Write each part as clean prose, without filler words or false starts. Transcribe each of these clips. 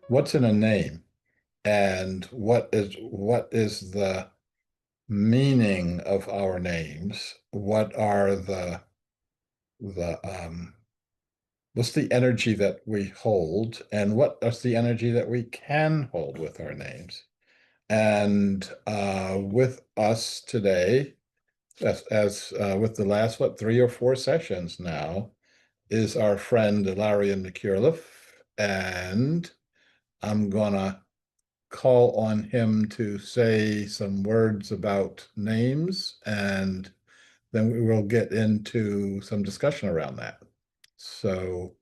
what's in a name and what is the meaning of our names? What are the what's the energy that we hold, and what is the energy that we can hold with our names? And with us today, as with the last, what, 3 or 4 sessions now, is our friend Ilarion McCureliff, and I'm gonna call on him to say some words about names, and then we will get into some discussion around that. So,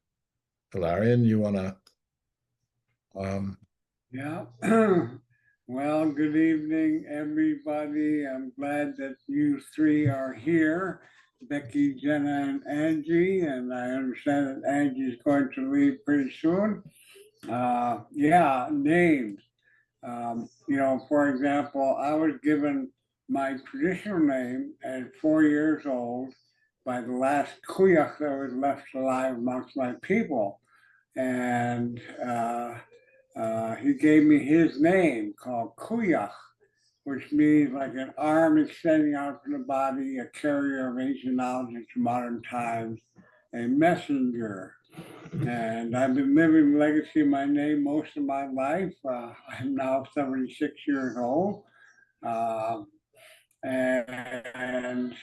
Hilarion, you want to? Um, Yeah. Well, good evening, everybody. I'm glad that you three are here, Becky, Jenna, and Angie. And I understand that Angie is going to leave pretty soon. Yeah, names. For example, I was given my traditional name at 4 years old by the last Kuyak that was left alive amongst my people. And he gave me his name called Kuyak, which means like an arm extending out from the body, a carrier of ancient knowledge into modern times, a messenger. And I've been living the legacy of my name most of my life. I'm now 76 years old. Uh, and,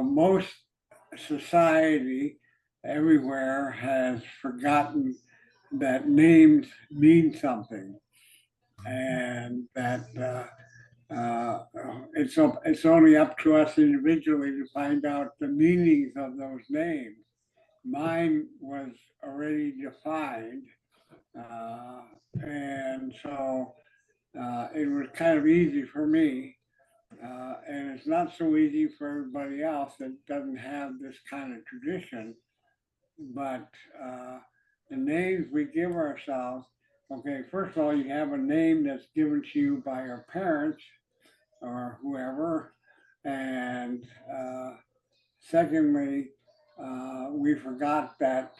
most society everywhere has forgotten that names mean something and that it's only up to us individually to find out the meanings of those names. Mine was already defined, uh, and so it was kind of easy for me. And it's not so easy for everybody else that doesn't have this kind of tradition. But the names we give ourselves, okay, first of all, you have a name that's given to you by your parents or whoever. And secondly, we forgot that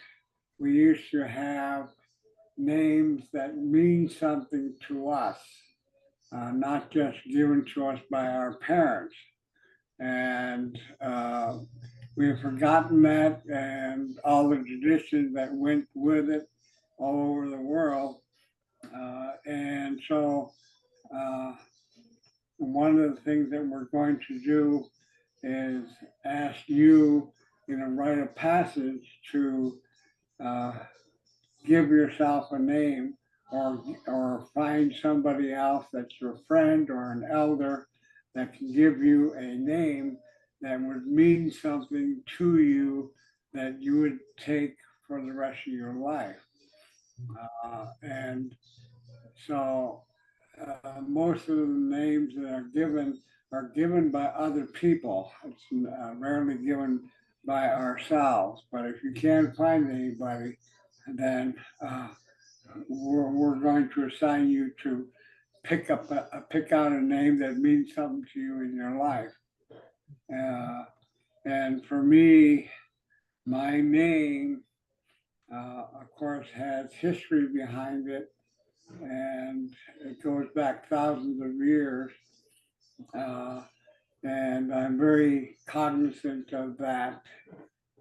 we used to have names that mean something to us, not just given to us by our parents. And we've forgotten that and all the traditions that went with it all over the world. And so uh, one of the things that we're going to do is ask you in a rite of passage to uh, give yourself a name or find somebody else that's your friend or an elder that can give you a name that would mean something to you that you would take for the rest of your life. And so most of the names that are given by other people. It's rarely given by ourselves. But if you can't find anybody, then we're going to assign you to pick out a name that means something to you in your life. Uh, and for me, my name, of course, has history behind it, and it goes back thousands of years. Uh, and I'm very cognizant of that.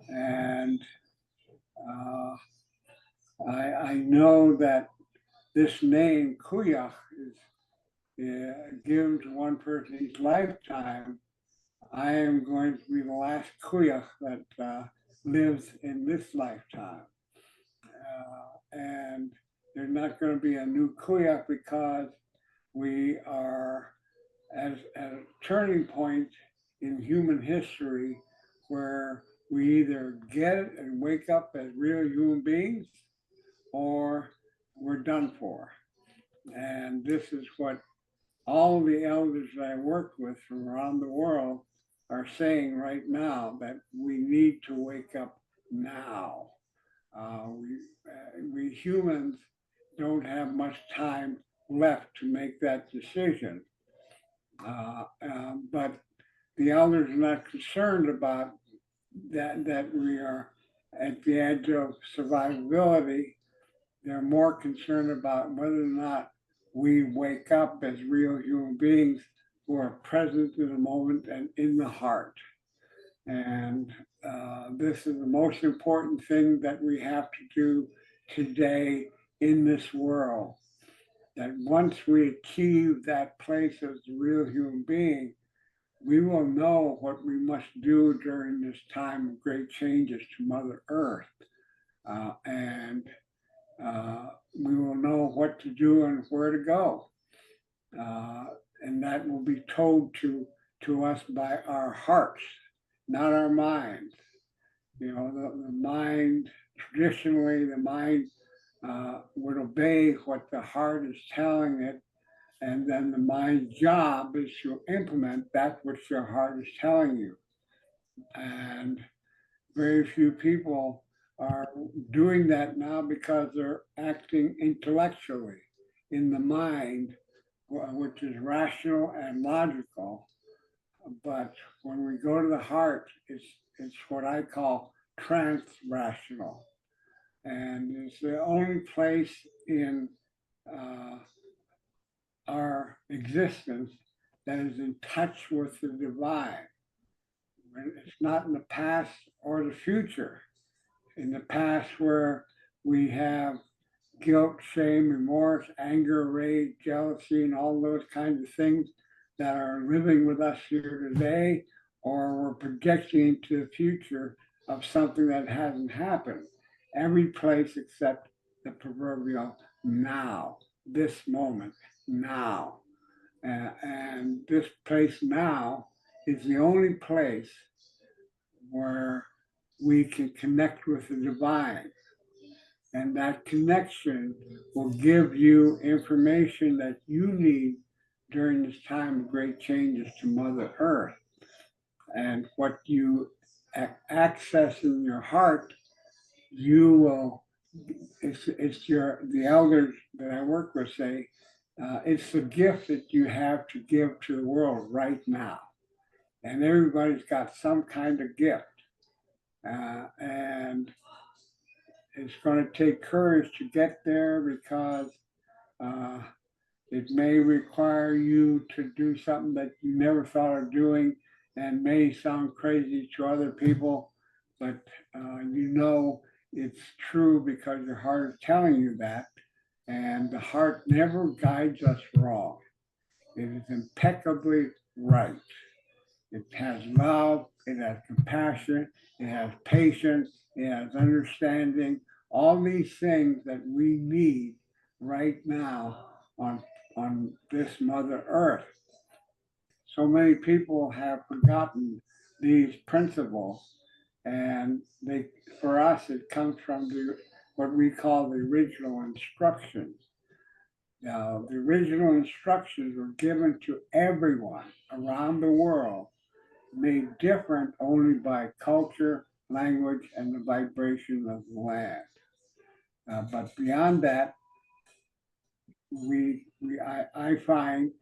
And uh, I know that this name, Kuyak, is given to one person each lifetime. I am going to be the last Kuyak that lives in this lifetime. And there's not going to be a new Kuyak because we are at a turning point in human history where we either get it and wake up as real human beings or we're done for. And this is what all the elders that I work with from around the world are saying right now, that we need to wake up now. We humans don't have much time left to make that decision. But the elders are not concerned about that we are at the edge of survivability. they're more concerned about whether or not we wake up as real human beings who are present in the moment and in the heart. And this is the most important thing that we have to do today in this world. That once we achieve that place as a real human being, we will know what we must do during this time of great changes to Mother Earth. And we will know what to do and where to go. And that will be told to us by our hearts, not our minds. You know, the mind, traditionally, the mind would obey what the heart is telling it, and then the mind's job is to implement that which your heart is telling you. And very few people are doing that now because they're acting intellectually in the mind, which is rational and logical. But when we go to the heart, it's what I call trans-rational. And it's the only place in our existence that is in touch with the divine. It's not in the past or the future. In the past, where we have guilt, shame, remorse, anger, rage, jealousy, and all those kinds of things that are living with us here today, or we're projecting into the future of something that hasn't happened. Every place except the proverbial now, this moment, now. And this place now is the only place where we can connect with the divine. And that connection will give you information that you need during this time of great changes to Mother Earth. And what you access in your heart, you will, it's the elders that I work with say, it's the gift that you have to give to the world right now. And everybody's got some kind of gift. And it's going to take courage to get there because uh, it may require you to do something that you never thought of doing and may sound crazy to other people, but you know it's true because your heart is telling you that. And the heart never guides us wrong. It is impeccably right. It has love, it has compassion, it has patience, it has understanding, all these things that we need right now on this Mother Earth. So many people have forgotten these principles, and for us, it comes from what we call the original instructions. Now, the original instructions were given to everyone around the world, made different only by culture, language, and the vibration of the land. But beyond that, I find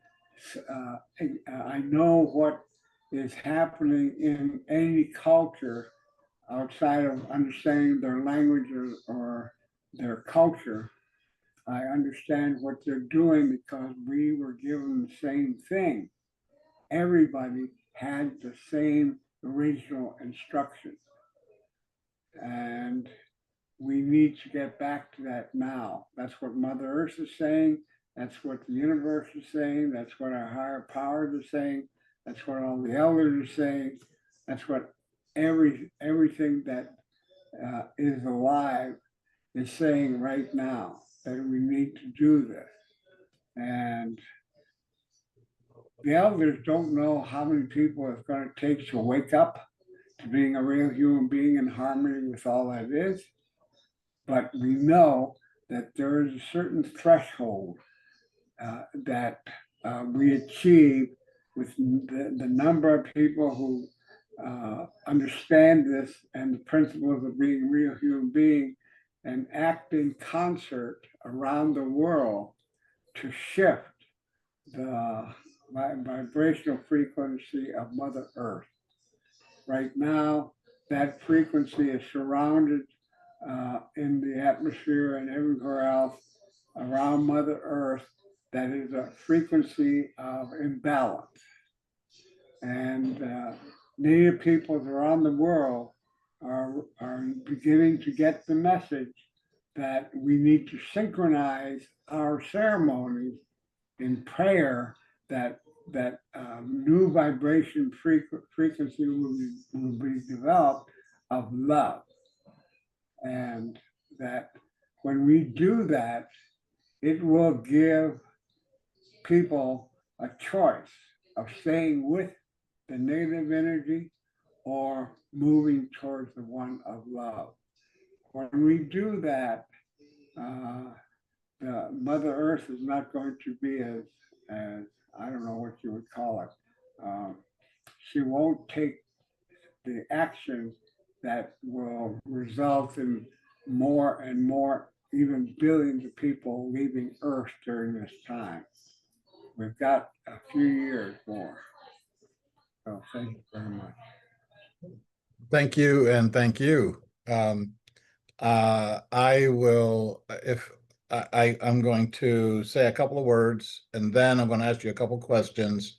I know what is happening in any culture outside of understanding their language or their culture. I understand what they're doing because we were given the same thing. Everybody had the same original instructions. And we need to get back to that now. That's what Mother Earth is saying. That's what the universe is saying. That's what our higher powers are saying. That's what all the elders are saying. That's what everything that is alive is saying right now, that we need to do this. And the elders don't know how many people it's going to take to wake up to being a real human being in harmony with all that is. But we know that there is a certain threshold that we achieve with the number of people who understand this and the principles of being a real human being and act in concert around the world to shift the vibrational frequency of Mother Earth. Right now, that frequency is surrounded in the atmosphere and everywhere else around Mother Earth that is a frequency of imbalance. And Native peoples around the world are beginning to get the message that we need to synchronize our ceremonies in prayer that new vibration frequency will be developed of love, and that when we do that, it will give people a choice of staying with the negative energy or moving towards the one of love. When we do that, uh, the Mother Earth is not going to be as I don't know what you would call it. Um, she won't take the action that will result in more and more, even billions of people leaving Earth during this time. We've got a few years more. So thank you very much. Thank you, and thank you. I will, if I'm going to say a couple of words, and then I'm going to ask you a couple of questions,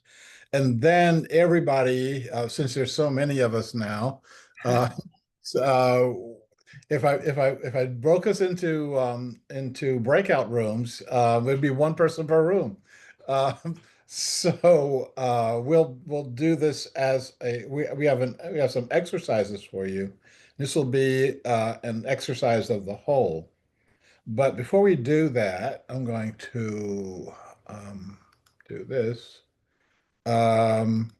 and then everybody, since there's so many of us now, uh, so, if I broke us into breakout rooms, it'd be one person per room. Uh, we'll do this as we have some exercises for you. This will be an exercise of the whole. But before we do that, I'm going to do this. Um,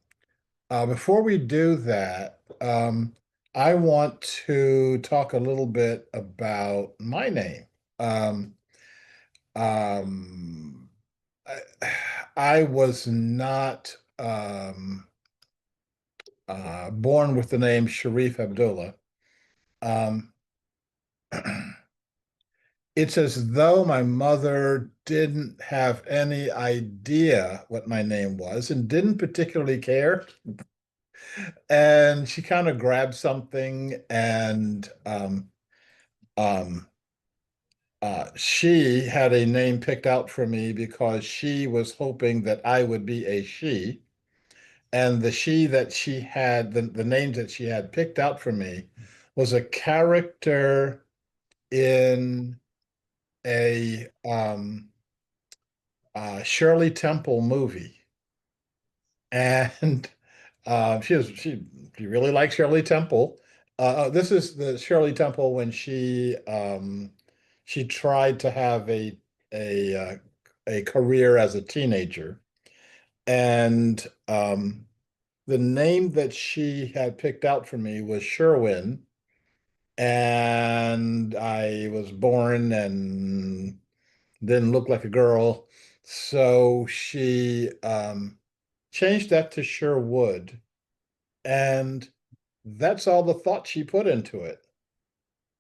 Before we do that, I want to talk a little bit about my name. Um, um, I, I was not born with the name Sharif Abdullah. Um, it's as though my mother didn't have any idea what my name was and didn't particularly care. And she kind of grabbed something and um, she had a name picked out for me because she was hoping that I would be a she. And the she that she had, the names that she had picked out for me was a character in a Shirley Temple movie. And she really likes Shirley Temple. This is the Shirley Temple when she tried to have a uh, a career as a teenager, and the name that she had picked out for me was Sherwin, and I was born and didn't look like a girl, so she changed that to Sherwood. And that's all the thought she put into it.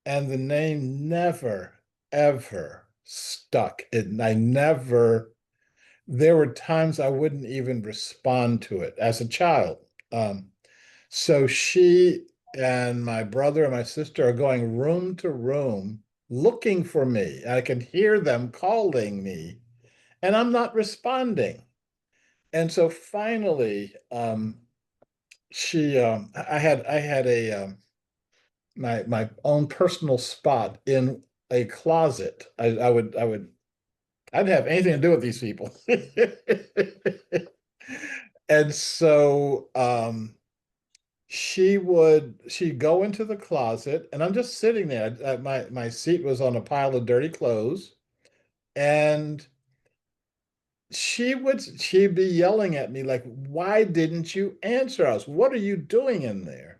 And the name never, ever stuck. There were times I wouldn't even respond to it as a child. So she and my brother and my sister are going room to room looking for me. I can hear them calling me, and I'm not responding. And so finally, I had a my own personal spot in a closet. I didn't have anything to do with these people. And so she'd go into the closet and I'm just sitting there. My seat was on a pile of dirty clothes, and she'd be yelling at me like, why didn't you answer us? What are you doing in there?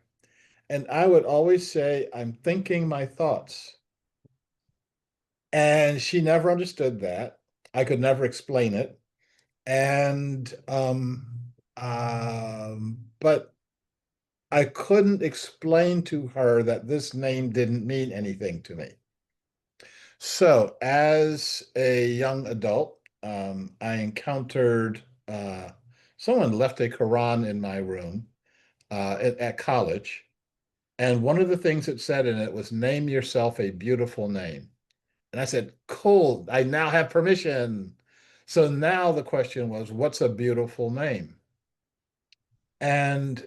And I would always say, I'm thinking my thoughts. And she never understood that. I could never explain it. And but I couldn't explain to her that this name didn't mean anything to me. So as a young adult, I encountered someone left a Quran in my room at college. And one of the things it said in it was name yourself a beautiful name. And I said, cool, I now have permission. So now the question was, what's a beautiful name? And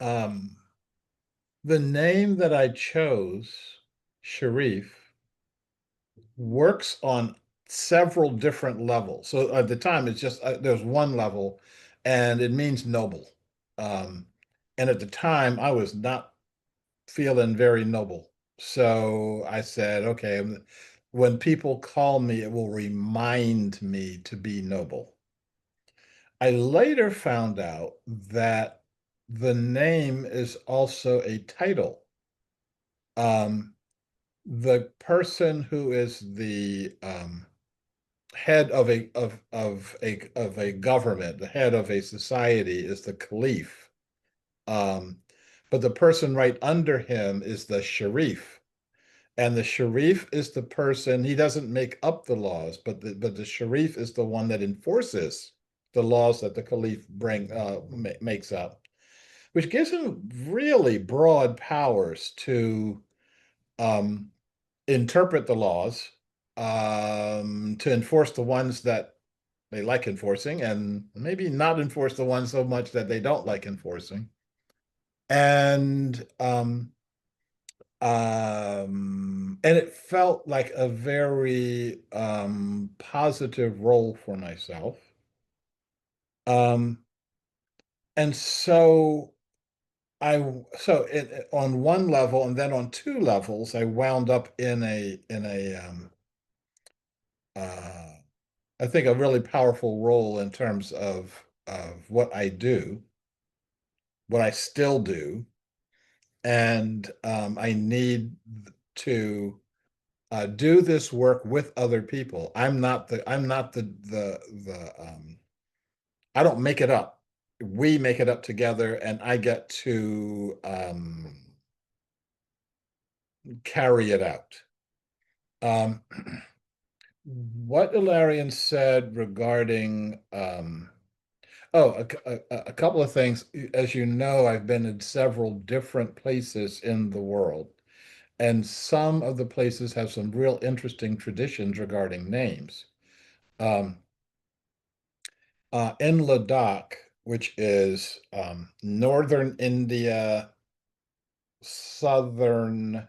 um, the name that I chose, Sharif, works on several different levels. So at the time, it's just there's one level, and it means noble. Um, and at the time, I was not feeling very noble. So I said, okay, when people call me, it will remind me to be noble. I later found out that the name is also a title. Um, the person who is the head of a government, the head of a society is the caliph. Um, but the person right under him is the sharif. And the sharif is the person, he doesn't make up the laws, but the sharif is the one that enforces the laws that the caliph makes up, which gives him really broad powers to um, interpret the laws, to enforce the ones that they like enforcing, and maybe not enforce the ones so much that they don't like enforcing. And and it felt like a very positive role for myself. Um, and so on one level and then on two levels, I wound up in a uh, I think a really powerful role in terms of what I do, what I still do, and I need to do this work with other people. I'm not the I don't make it up. We make it up together, and I get to carry it out. Um, what Ilarion said regarding a couple of things. As you know, I've been in several different places in the world, and some of the places have some real interesting traditions regarding names. Um, in Ladakh, which is northern India, southern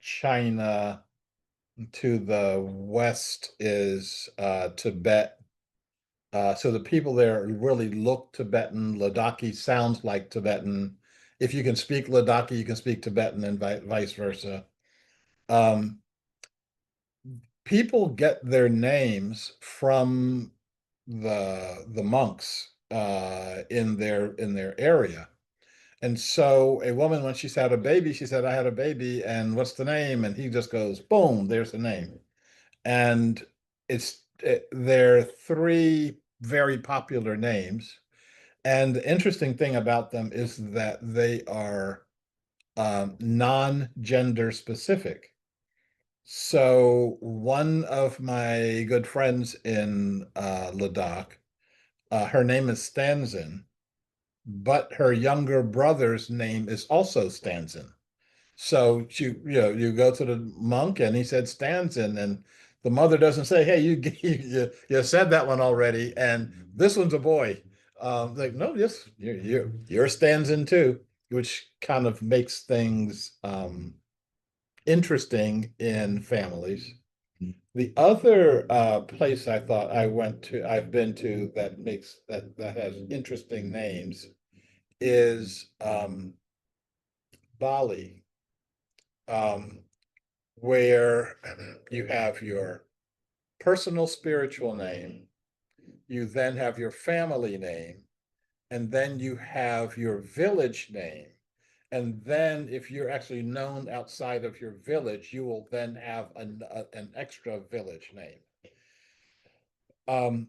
China, to the west is Tibet. So the people there really look Tibetan. Ladakhi sounds like Tibetan. If you can speak Ladakhi, you can speak Tibetan, and vice versa. Um, People get their names from the monks in their area. And so a woman, when she's had a baby, she said, I had a baby, and what's the name? And he just goes, boom, there's the name. And they're three very popular names. And the interesting thing about them is that they are non-gender specific. So one of my good friends in Ladakh, her name is Stanzin, but her younger brother's name is also Stanzin. So you go to the monk and he said Stanzin, and the mother doesn't say, "Hey, you said that one already, and this one's a boy." Like, no, yes, you're Stanzin too, which kind of makes things interesting in families. The other place I thought I've been to that has interesting names is Bali, um, where you have your personal spiritual name, you then have your family name, and then you have your village name. And then, if you're actually known outside of your village, you will then have an extra village name. Um,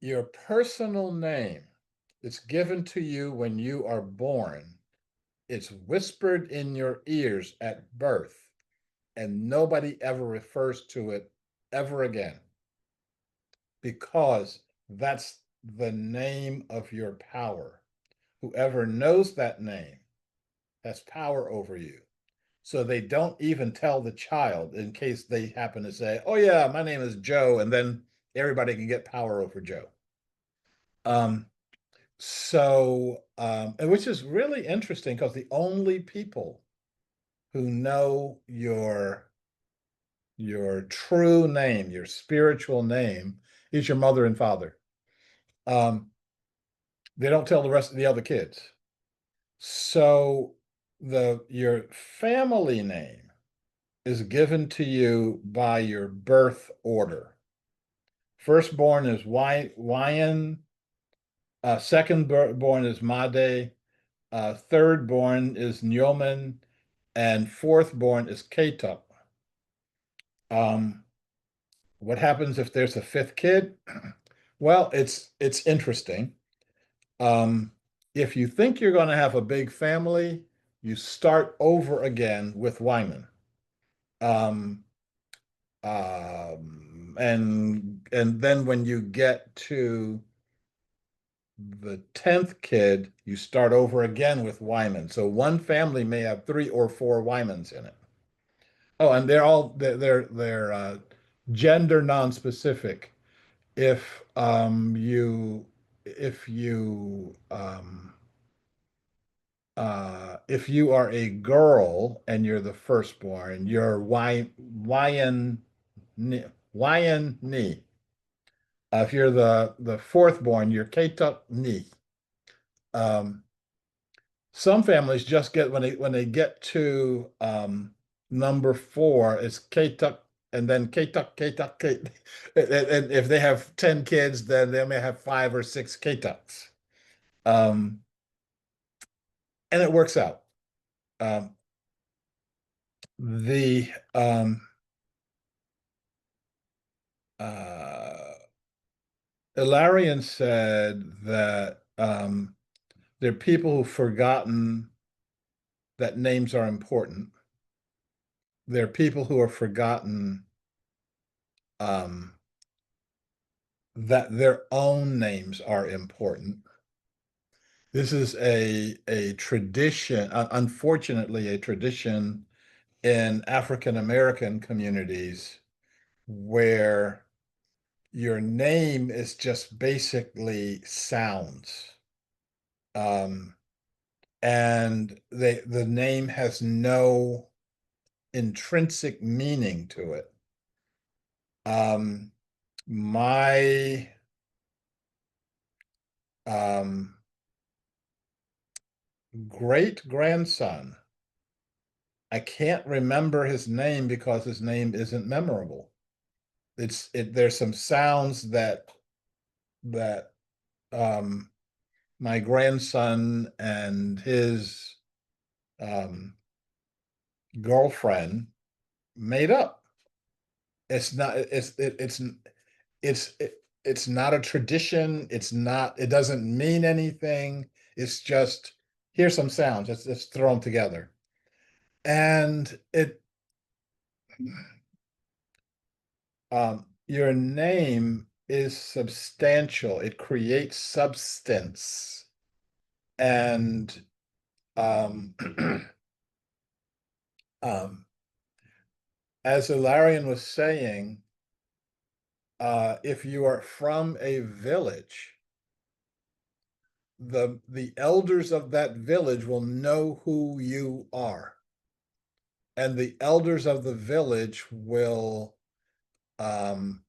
your personal name is given to you when you are born. It's whispered in your ears at birth, and nobody ever refers to it ever again, because that's the name of your power. whoever knows that name has power over you. So they don't even tell the child in case they happen to say, "Oh yeah, my name is Joe," and then everybody can get power over Joe. Um, and which is really interesting because the only people who know your true name, your spiritual name, is your mother and father. Um, they don't tell the rest of the other kids. So your family name is given to you by your birth order. Firstborn is Wyan, second born is Made, third born is Nyoman, and fourth born is Ketup. Um, what happens if there's a fifth kid? Well, it's interesting. Um, if you think you're going to have a big family, you start over again with Wyman. Um, and then when you get to the 10th kid, you start over again with Wyman. So one family may have three or four Wymans in it. Oh, and they're gender non-specific. If if you are a girl and you're the firstborn, you're Wyan Wyan Ni. If you're the fourthborn, you're Ketup Ni. Um, some families just get when they get to number four, it's Ketup and then Ketup Ketup Ket. And if they have 10 kids, then they may have five or six Ketups. Um, and it works out. Um, the uh, Ilarian said that there are people who've forgotten that names are important. There are people who have forgotten um, that their own names are important. This is a tradition, unfortunately, a tradition in African American communities where your name is just basically sounds. Um, and the name has no intrinsic meaning to it. Um, my um, great grandson, I can't remember his name because his name isn't memorable. There's some sounds that um, my grandson and his um, girlfriend made up. It's not it's it's not a tradition. It doesn't mean anything. It's just here's some sounds. Let's throw them together. And it your name is substantial. It creates substance. And um um as Ilarian was saying, if you are from a village, the elders of that village will know who you are, and the elders of the village um,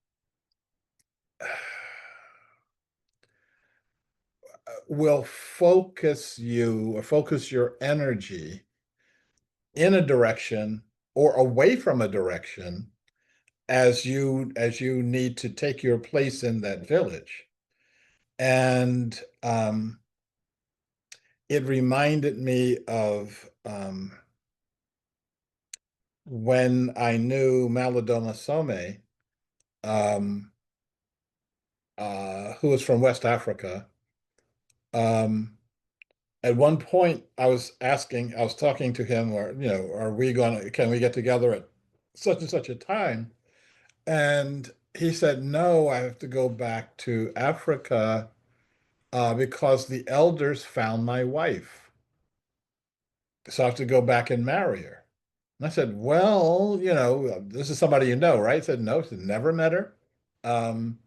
will focus you or focus your energy in a direction or away from a direction as you need to take your place in that village. And it reminded me of when I knew Malidoma Some, um, who was from West Africa. Um, at one point, I was talking to him, or can we get together at such and such a time? And he said, no, I have to go back to Africa because the elders found my wife. So I have to go back and marry her. And I said, well, this is somebody you know, right? I said, no, I said, never met her. Um,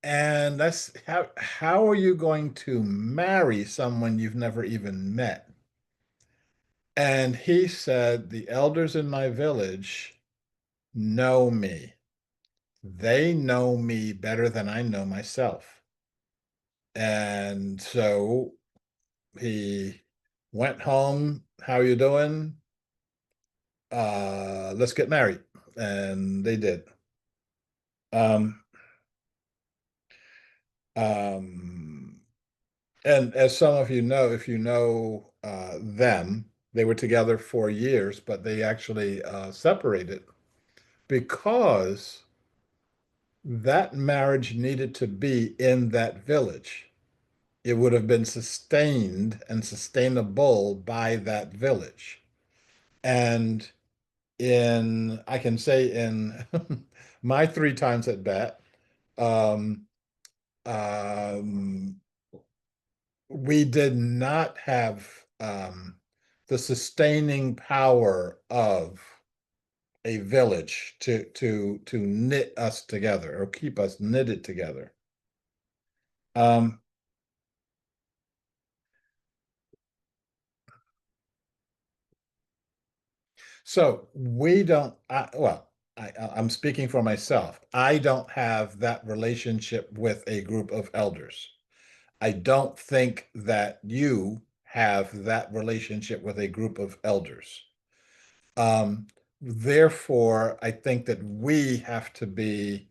and that's how are you going to marry someone you've never even met? And he said, the elders in my village know me. They know me better than I know myself. And so he went home. How you doing? Let's get married. And they did. Um, um, and as some of you know, if you know them, they were together for years, but they actually separated because that marriage needed to be in that village. It would have been sustained and sustainable by that village. And I can say in my three times at bat, um, um, we did not have the sustaining power of a village to knit us together or keep us knitted together. Um, so we don't, well, I'm speaking for myself. I don't have that relationship with a group of elders. I don't think that you have that relationship with a group of elders. Therefore, I think that we have to be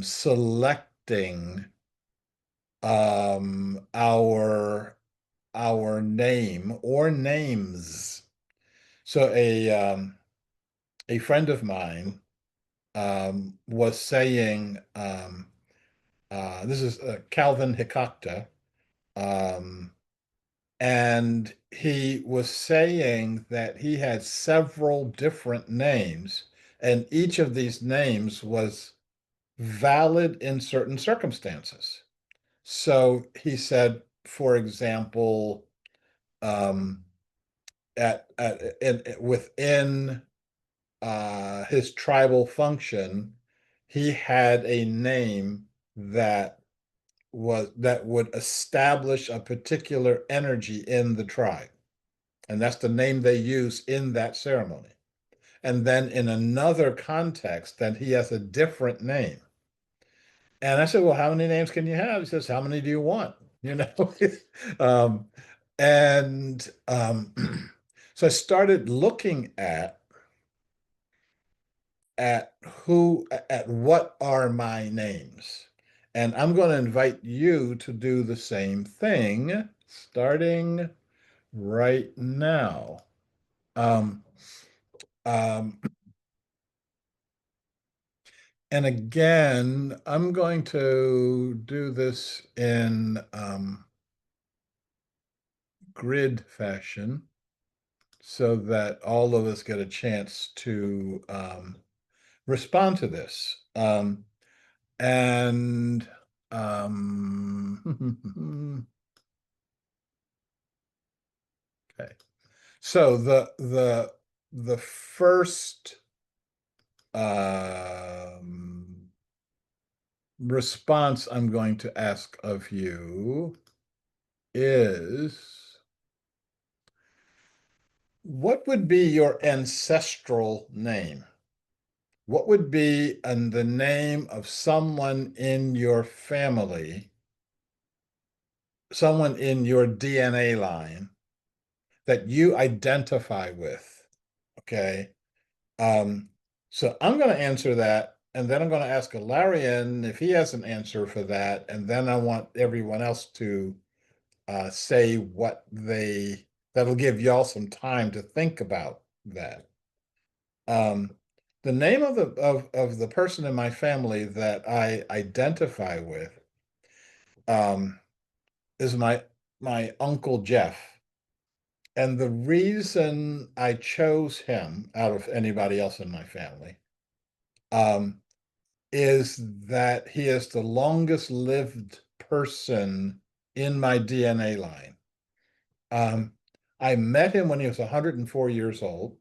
selecting our name or names. So a friend of mine was saying, this is Calvin Hikakta, um, and he was saying that he had several different names, and each of these names was valid in certain circumstances. So he said, for example, um, within his tribal function, he had a name that would establish a particular energy in the tribe. And that's the name they use in that ceremony. And then in another context, then he has a different name. And I said, well, how many names can you have? He says, how many do you want? You know? um, and so I started looking at what are my names. And I'm going to invite you to do the same thing starting right now. Um, um, and again, I'm going to do this in grid fashion so that all of us get a chance to respond to this. And okay. So the first response I'm going to ask of you is, what would be your ancestral name? What would be the name of someone in your family, someone in your DNA line that you identify with? Okay. Um, so I'm going to answer that, and then I'm going to ask Alarian if he has an answer for that, and then I want everyone else to say that'll give y'all some time to think about that. Um, the name of the person in my family that I identify with um, is my Uncle Jeff. And the reason I chose him out of anybody else in my family um, is that he is the longest lived person in my DNA line. Um, I met him when he was 104 years old.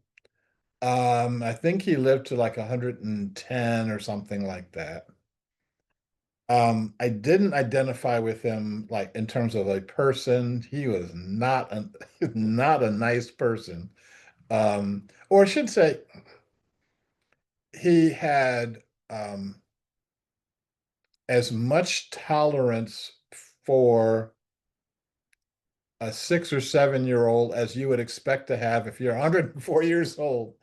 I think he lived to like 110 or something like that. I didn't identify with him like in terms of a person. He was not a not a nice person. Or I should say, he had as much tolerance for a 6 or 7 year old as you would expect to have if you're 104 years old.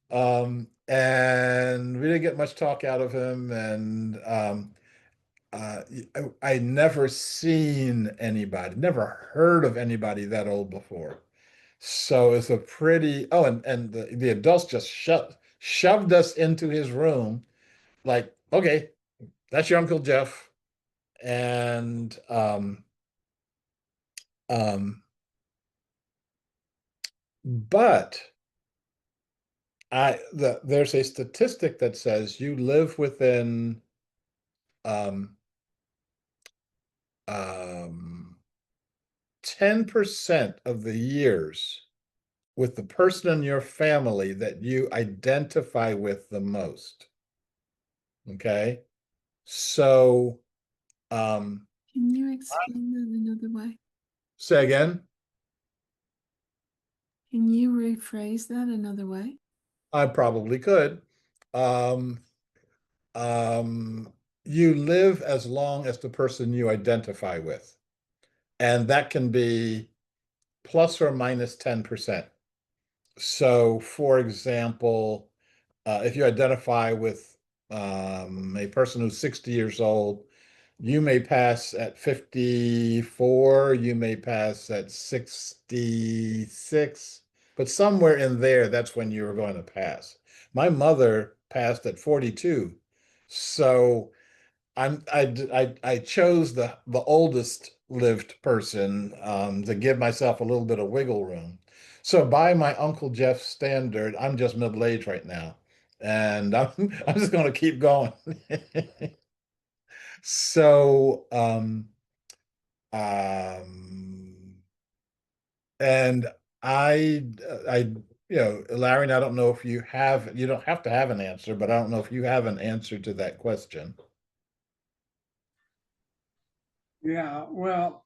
And we didn't get much talk out of him. And uh, I never seen anybody, never heard of anybody that old before. So it's a pretty, oh, and the adults just shoved us into his room, like, okay, that's your Uncle Jeff. And um, but there's a statistic that says you live within um, um, 10% of the years with the person in your family that you identify with the most. Okay. So, Can you explain that another way? say again. Can you rephrase that another way? I probably could. Um, um, you live as long as the person you identify with, and that can be plus or minus 10%. So, for example, if you identify with a person who's 60 years old, you may pass at 54, you may pass at 66, but somewhere in there, that's when you were going to pass. My mother passed at 42. So I chose the oldest lived person to give myself a little bit of wiggle room. So by my Uncle Jeff's standard, I'm just middle aged right now, and I'm just going to keep going. So um, and I Larry, and I don't know if you don't have to have an answer, but I don't know if you have an answer to that question. Yeah, well,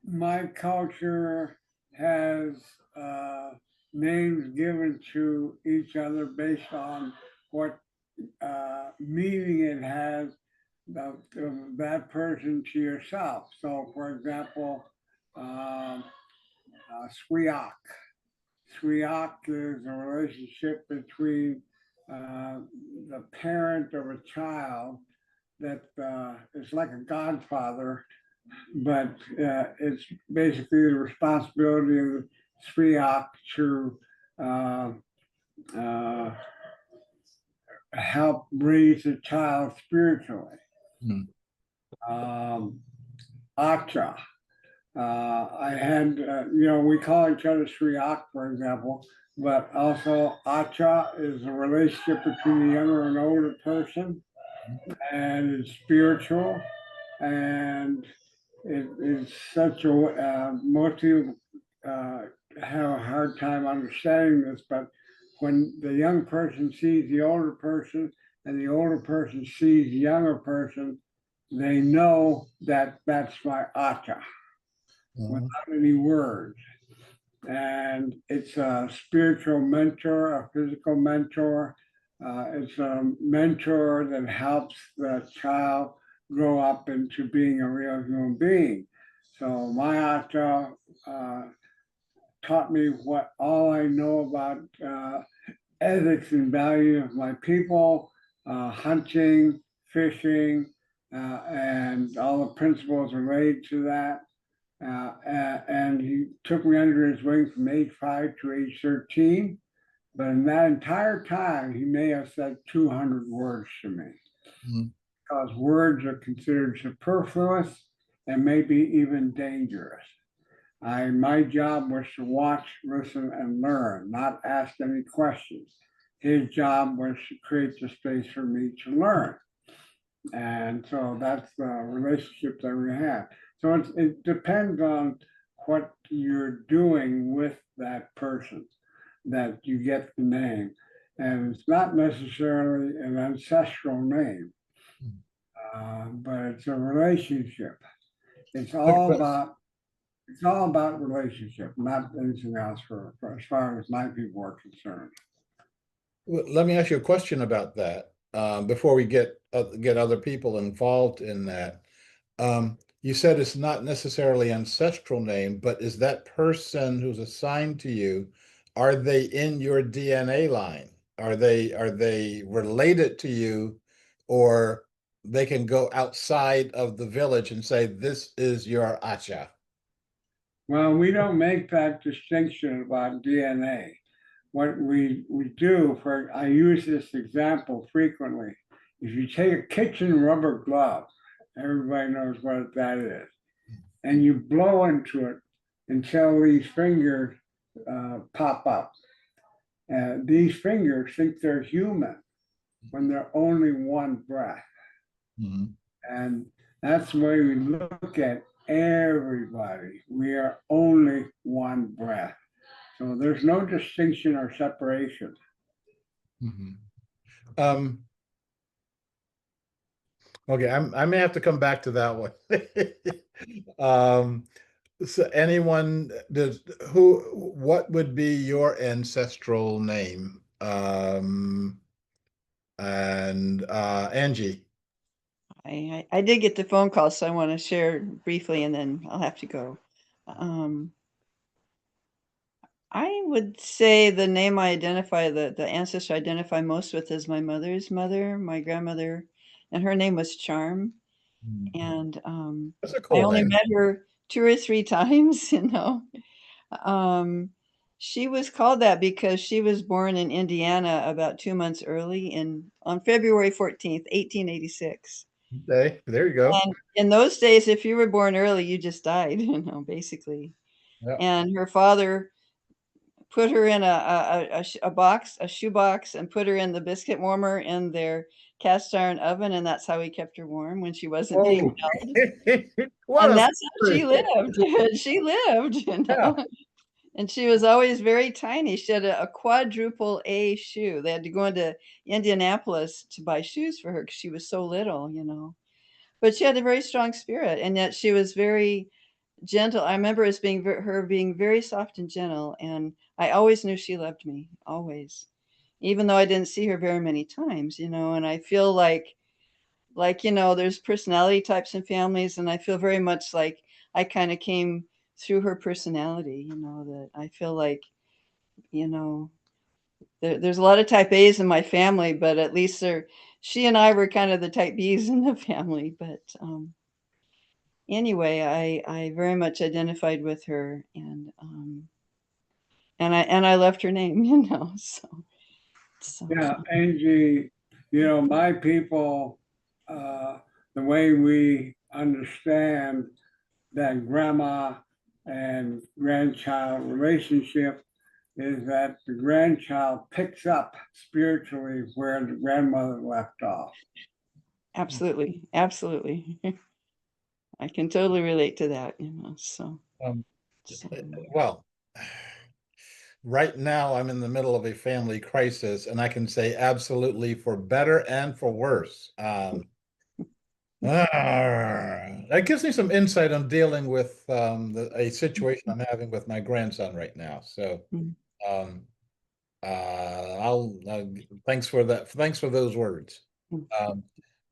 my culture has names given to each other based on what meaning it has of that person to yourself. So, for example, um, swiak. Swiak is a relationship between the parent of a child that is like a godfather, but it's basically the responsibility of the Swiak to uh, uh, help raise the child spiritually. Hmm. Um, Acha. I had, we call each other Sriak, for example, but also Acha is a relationship between a younger and older person, and it's spiritual, and it is such a, most people have a hard time understanding this, but when the young person sees the older person and the older person sees the younger person, they know that that's my Acha Mhm. without any words. And it's a spiritual mentor, a physical mentor. It's a mentor that helps the child grow up into being a real human being. So my Acha taught me what all I know about ethics and value of my people, hunting, fishing, and all the principles related to that. And he took me under his wing from age 5 to age 13. But in that entire time, he may have said 200 words to me Mhm. because words are considered superfluous and maybe even dangerous. My job was to watch, listen, and learn, not ask any questions. His job was to create the space for me to learn. And so that's the relationship that we have. So it depends on what you're doing with that person that you get the name. And it's not necessarily an ancestral name, but it's a relationship. It's Okay, all about it's all about relationship, not anything else for as far as my people are concerned. let me ask you a question about that before we get other people involved in that. You said it's not necessarily ancestral name, but is that person who's assigned to you, are they in your DNA line? Are they related to you, or they can go outside of the village and say, this is your Acha? Well, we don't make that distinction about DNA. What we do for, I use this example frequently. If you take a kitchen rubber glove, everybody knows what that is, and you blow into it until these fingers pop up. These fingers think they're human when they're only one breath. Mhm. And that's the way we look at everybody. We are only one breath. So there's no distinction or separation. Mhm. Um, okay, I may have to come back to that one. So anyone does what would be your ancestral name? And Angie. I did get the phone call, so I want to share briefly and then I'll have to go. Um, I would say the name I identify, the ancestor I identify most with is my mother's mother, my grandmother, and her name was Charm. And That's a I cool only name. met her 2 or 3 times, you know. Um, she was called that because she was born in Indiana about 2 months early on February 14th, 1886. Okay, there you go. And in those days, if you were born early, you just died, you know, basically. Yeah. And her father put her in a box, a shoe box, and put her in the biscuit warmer in their cast iron oven, and that's how he kept her warm when she wasn't being Oh, held. what And a that's how story. she lived. She lived, you Yeah. know. And she was always very tiny. She had a quadruple A shoe. They had to go into Indianapolis to buy shoes for her because she was so little, you know. But she had a very strong spirit, and yet she was very gentle. I remember as being her being very soft and gentle, and I always knew she loved me, always, even though I didn't see her very many times, you know. And I feel like you know, there's personality types in families, and I feel very much like I kind of came through her personality, you know, that I feel like, you know, there's a lot of type A's in my family, but at least she and I were kind of the type B's in the family. But anyway, I very much identified with her, and I left her name, you know. So Yeah, Angie, my people, uh, the way we understand that grandma and grandchild relationship is that the grandchild picks up spiritually where the grandmother left off. absolutely, absolutely, I can totally relate to that, you know. Um, So well, right now I'm in the middle of a family crisis, and I can say absolutely for better and for worse. That gives me some insight on dealing with a situation I'm having with my grandson right now. So mm, um, I'll thanks for that. Thanks for those words. mm, Um,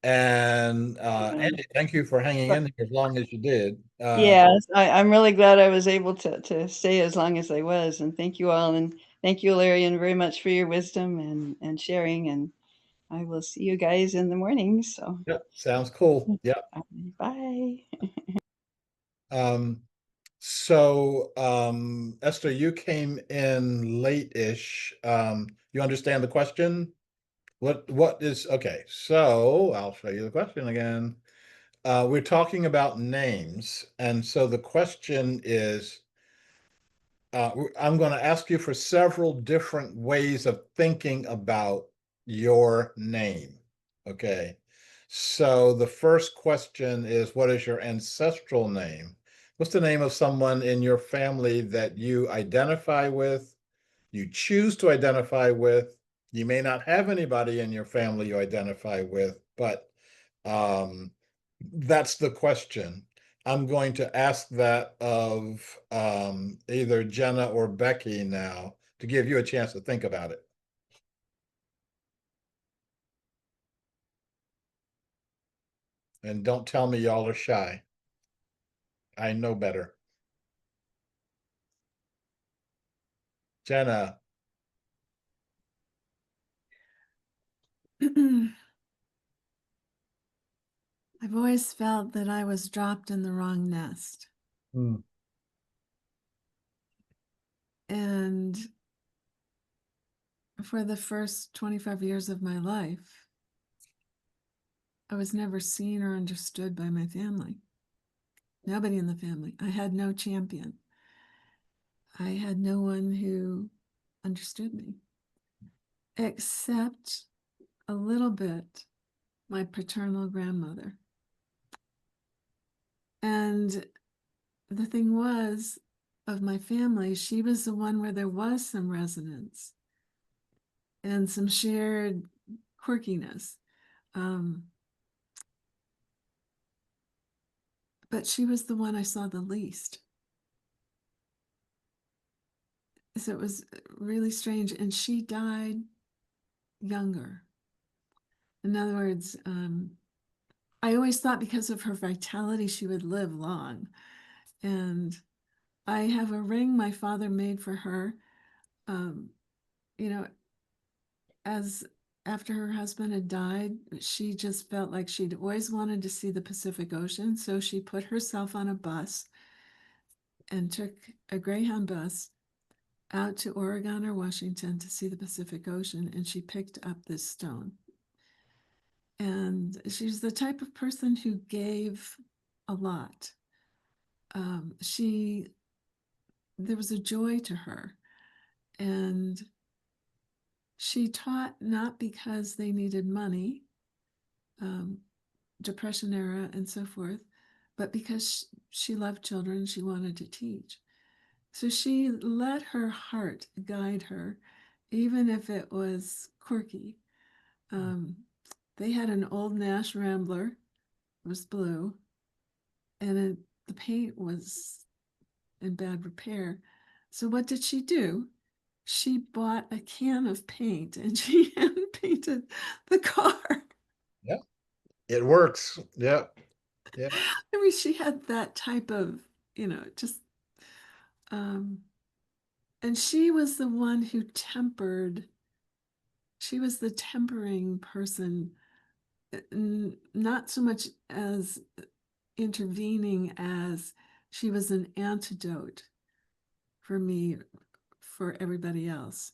and yeah. Andy, thank you for hanging in here as long as you did. Yes, I'm really glad I was able to stay as long as I was, and thank you all, and thank you, Larian, very much for your wisdom and sharing, and I will see you guys in the morning. So Yep, sounds cool. Yep. bye. Um, Esther, you came in late-ish. You understand the question? What is okay? So I'll show you the question again. We're talking about names, and so the question is, I'm going to ask you for several different ways of thinking about your name. Okay. So the first question is, what is your ancestral name? What's the name of someone in your family that you identify with, you choose to identify with? You may not have anybody in your family you identify with, but that's the question. I'm going to ask that of either Jenna or Becky now to give you a chance to think about it. And don't tell me y'all are shy. I know better. Jenna. I've always felt that I was dropped in the wrong nest. Hmm. And for the first 25 years of my life, I was never seen or understood by my family. Nobody in the family. I had no champion. I had no one who understood me, except a little bit my paternal grandmother. And the thing was, of my family, she was the one where there was some resonance and some shared quirkiness. But she was the one I saw the least. So it was really strange. And she died younger. In other words, I always thought because of her vitality, she would live long. And I have a ring my father made for her. You know, as after her husband had died, she just felt like she'd always wanted to see the Pacific Ocean. So she put herself on a bus and took a Greyhound bus out to Oregon or Washington to see the Pacific Ocean. And she picked up this stone. And she's the type of person who gave a lot. There was a joy to her. And she taught not because they needed money, Depression era and so forth, but because she loved children, she wanted to teach. So she let her heart guide her, even if it was quirky. They had an old Nash Rambler, it was blue, and the paint was in bad repair. So what did she do? She bought a can of paint and she hand painted the car. Yeah, it works. Yeah. Yeah. I mean, she had that type of, just, and she was the one who tempered. She was the tempering person, not so much as intervening as she was an antidote for me, for everybody else.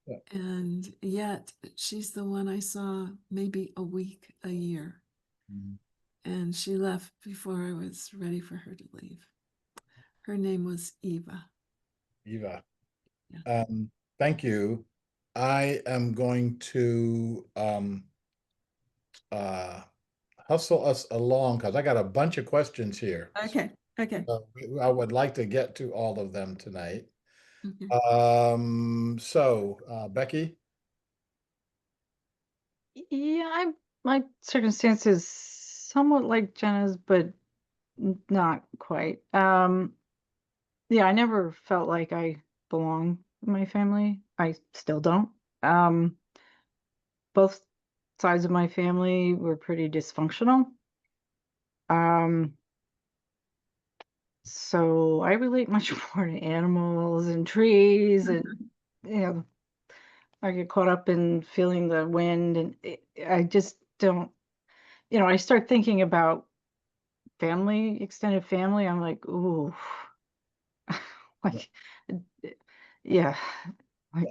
Yeah. And yet she's the one I saw maybe a week, a year. Mhm. And she left before I was ready for her to leave. Her name was Eva. Eva. Yeah. Thank you. I am going to uh, hustle us along because I got a bunch of questions here. Okay. Okay. I would like to get to all of them tonight. Okay. Becky? Yeah, my circumstances somewhat like Jenna's, but not quite. Yeah, I never felt like I belong in my family. I still don't. Um, both sides of my family were pretty dysfunctional. Um, so I relate much more to animals and trees, and you know, I get caught up in feeling the wind, and I just don't. I start thinking about family, extended family. I'm like, ooh, like, yeah, like,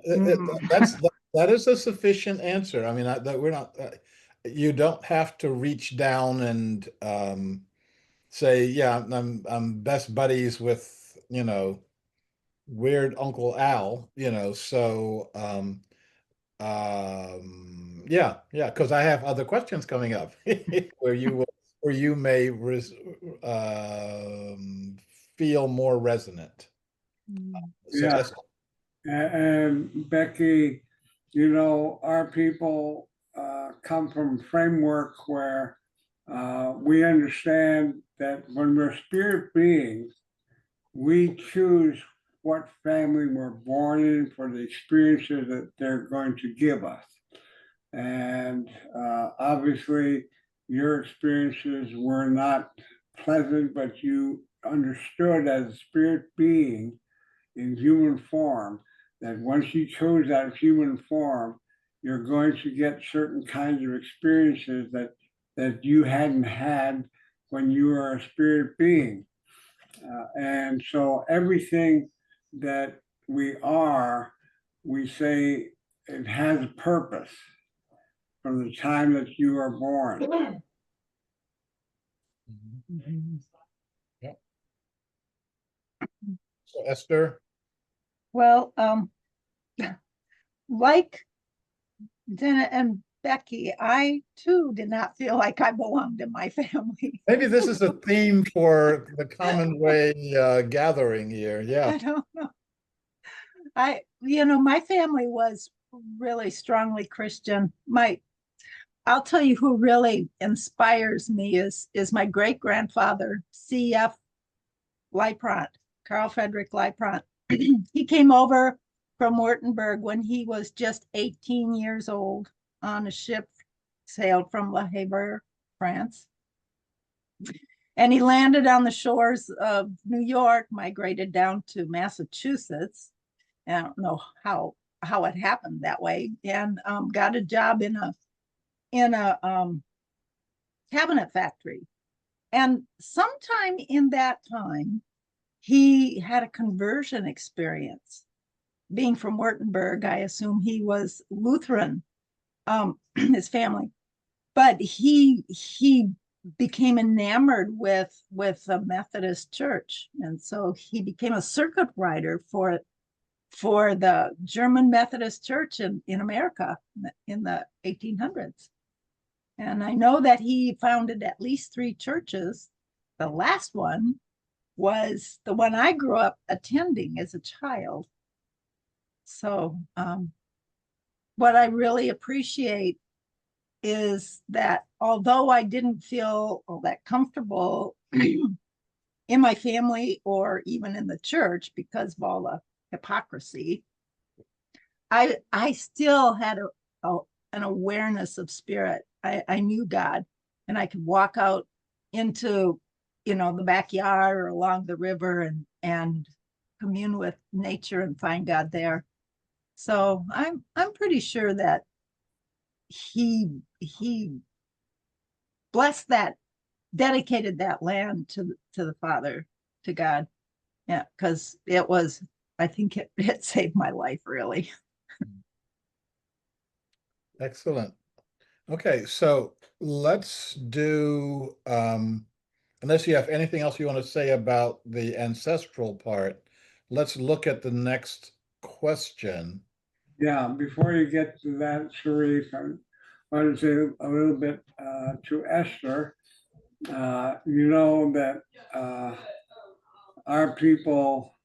That is a sufficient answer. I mean, that we're not. You don't have to reach down and say, yeah, I'm best buddies with weird Uncle Al. Yeah, yeah, because I have other questions coming up where you may feel more resonant. So Yeah. Esther, And Becky, you know, our people come from a framework where we understand that when we're spirit beings, we choose what family we're born in for the experiences that they're going to give us. And obviously, your experiences were not pleasant, but you understood as a spirit being in human form that once you chose that human form, you're going to get certain kinds of experiences that you hadn't had when you were a spirit being. And so everything that we are, we say it has a purpose from the time that you are born. yeah. So Esther, Well, like Jenna and Becky, I too did not feel like I belonged in my family. maybe this is a theme for the Commonway gathering here. Yeah. I don't know. My family was really strongly Christian. I'll tell you who really inspires me is my great grandfather, C.F. Leipront, Carl Frederick Leipront. He came over from Württemberg when he was just 18 years old on a ship, sailed from Le Havre, France. And he landed on the shores of New York, migrated down to Massachusetts. I don't know how it happened that way, and got a job in a cabinet factory. And sometime in that time, he had a conversion experience. Being from Württemberg, I assume he was Lutheran, his family, but he became enamored with the Methodist Church, and so he became a circuit rider for the German Methodist Church in America in the 1800s. And I know that he founded at least 3 churches. The last one was the one I grew up attending as a child. So what I really appreciate is that although I didn't feel all that comfortable in my family or even in the church because of all the hypocrisy, I still had an awareness of spirit. I knew God, and I could walk out into the backyard or along the river and commune with nature and find God there. So I'm pretty sure that he blessed that, dedicated that land to the Father, to God. Yeah, because I think it saved my life, really. Excellent. Okay, so let's do, unless you have anything else you want to say about the ancestral part, let's look at the next question. Yeah, before you get to that, Sharif, I want to say a little bit to Esther. You know that our people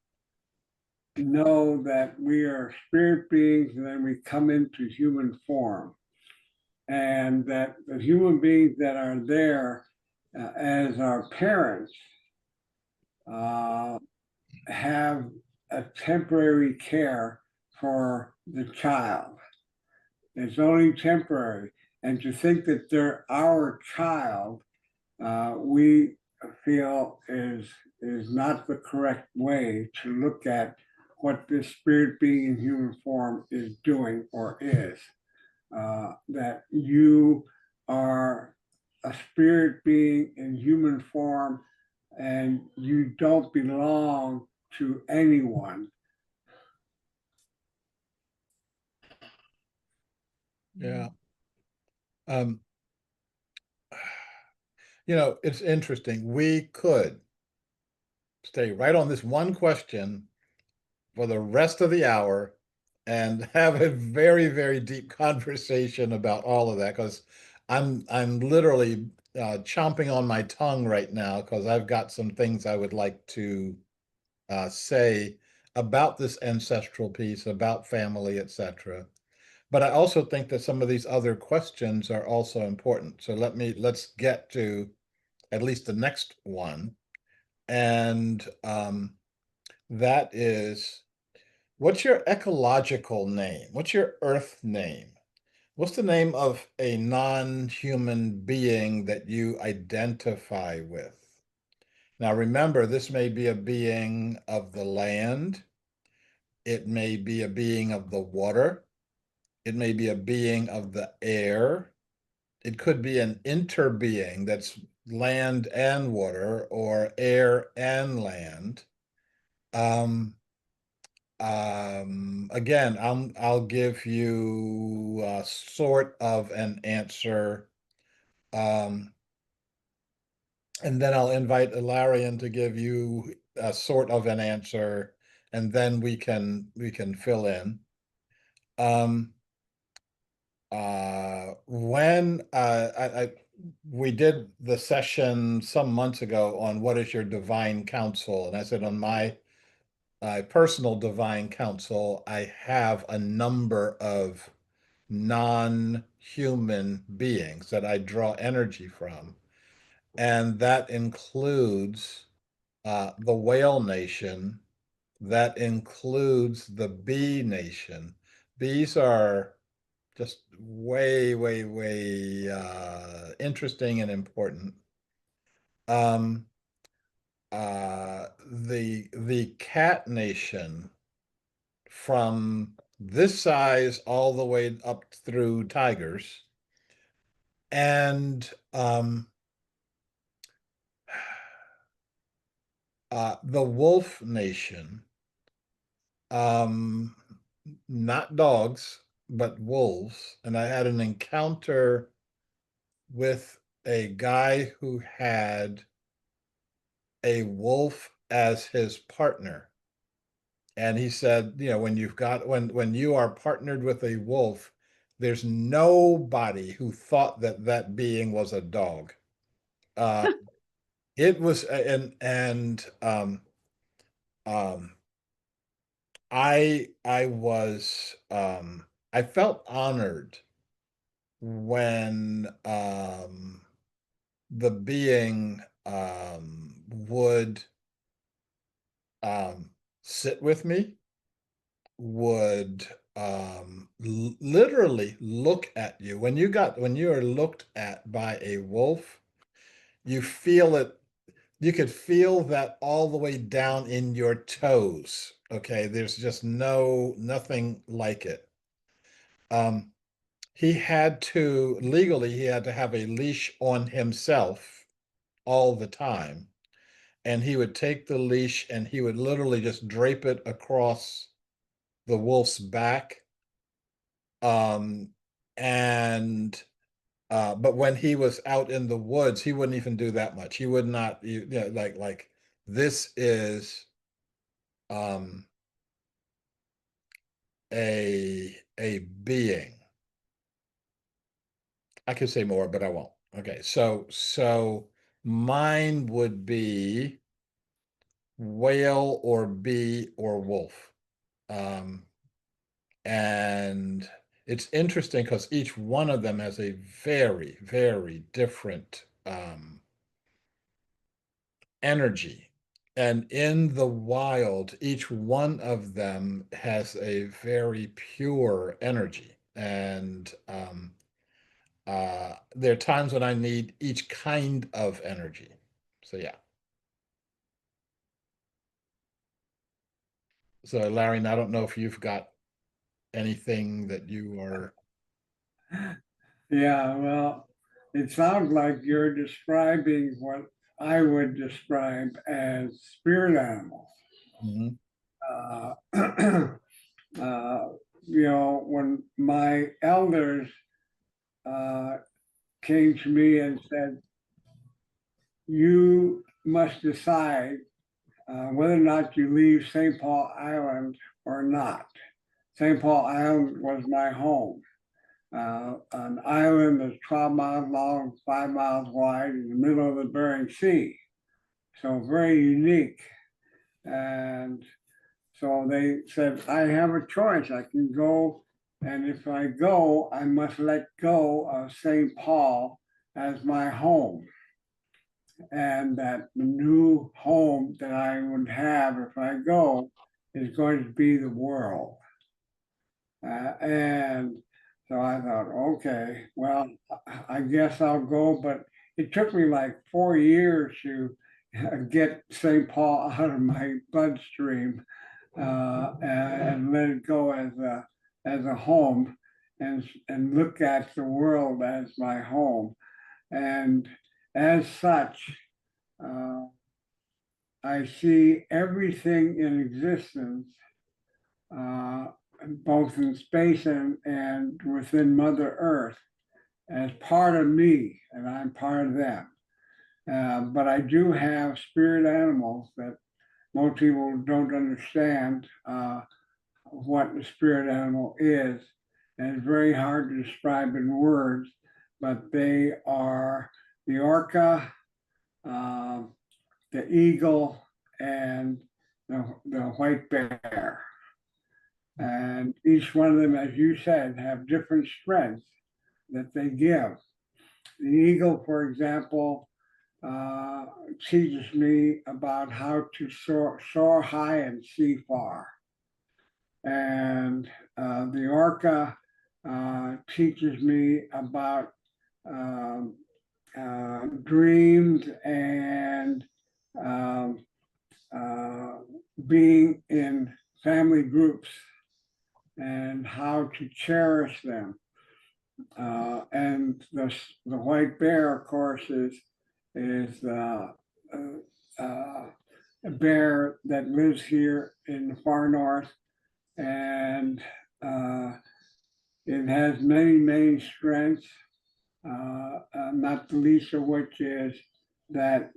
know that we are spirit beings and then we come into human form. And that the human beings that are there as our parents have a temporary care for the child. It's only temporary. And to think that they're our child, we feel is not the correct way to look at what this spirit being in human form is doing or is. That you are a spirit being in human form and you don't belong to anyone. Yeah. It's interesting. We could stay right on this one question for the rest of the hour and have a very, very deep conversation about all of that, because I'm literally chomping on my tongue right now, because I've got some things I would like to say about this ancestral piece, about family, etc. But I also think that some of these other questions are also important. So let's get to at least the next one. And that is, what's your ecological name? What's your earth name? What's the name of a non-human being that you identify with? Now, remember, this may be a being of the land. It may be a being of the water. It may be a being of the air. It could be an interbeing that's land and water, or air and land. Again, I'll give you sort of an answer, and then I'll invite Ilarion to give you a sort of an answer, and then we can fill in. When we did the session some months ago on what is your divine counsel, and I said on my personal divine counsel, I have a number of non-human beings that I draw energy from, and that includes the whale nation, that includes the bee nation. Bees are just way, way, way interesting and important. Um, the cat nation, from this size all the way up through tigers, and the wolf nation, um, not dogs, but wolves. And I had an encounter with a guy who had a wolf as his partner. And he said, when you are partnered with a wolf, there's nobody who thought that that being was a dog. Uh, it was, and um, I felt honored when the being would um, sit with me, would literally look at you. When you are looked at by a wolf, you feel it. You could feel that all the way down in your toes. Okay, there's just nothing like it. Um, he had to have a leash on himself all the time. And he would take the leash and he would literally just drape it across the wolf's back. Um, and but when he was out in the woods, he wouldn't even do that much. He would not, like this is um a being. I could say more, but I won't. Okay, so mine would be whale or bee or wolf. Um, and it's interesting because each one of them has a very, very different energy. And in the wild, each one of them has a very pure energy. And there are times when I need each kind of energy. So yeah. So Larry, I don't know if you've got anything that you are. Yeah, well, it sounds like you're describing what I would describe as spirit animals. Mhm. Uh, when my elders came to me and said, you must decide whether or not you leave St. Paul Island or not. St. Paul Island was my home. An island that's 12 miles long, 5 miles wide in the middle of the Bering Sea. So very unique. And so they said, I have a choice. I can go, and if I go, I must let go of St. Paul as my home. And that the new home that I would have if I go is going to be the world. And so I thought, okay, well, I guess I'll go. But it took me like 4 years to get St. Paul out of my bloodstream and let it go as a home and look at the world as my home. And as such, I see everything in existence, both in space and within Mother Earth, as part of me, and I'm part of them. But I do have spirit animals that most people don't understand what the spirit animal is. And it's very hard to describe in words, but they are the orca, the eagle, and the white bear. And each one of them, as you said, have different strengths that they give. The eagle, for example, teaches me about how to soar high and see far. And the orca teaches me about dreams and being in family groups and how to cherish them. And the white bear, of course, is a bear that lives here in the far north, and it has many strengths, not the least of which is that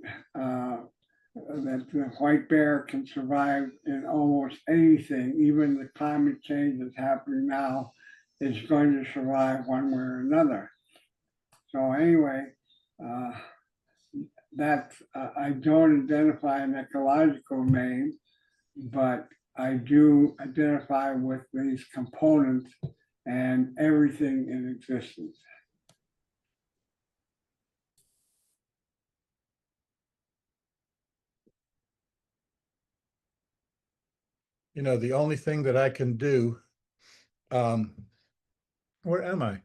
that the white bear can survive in almost anything, even the climate change that's happening now is going to survive one way or another. So anyway, I don't identify an ecological name, but I do identify with these components and everything in existence. You know, the only thing that I can do, where am I?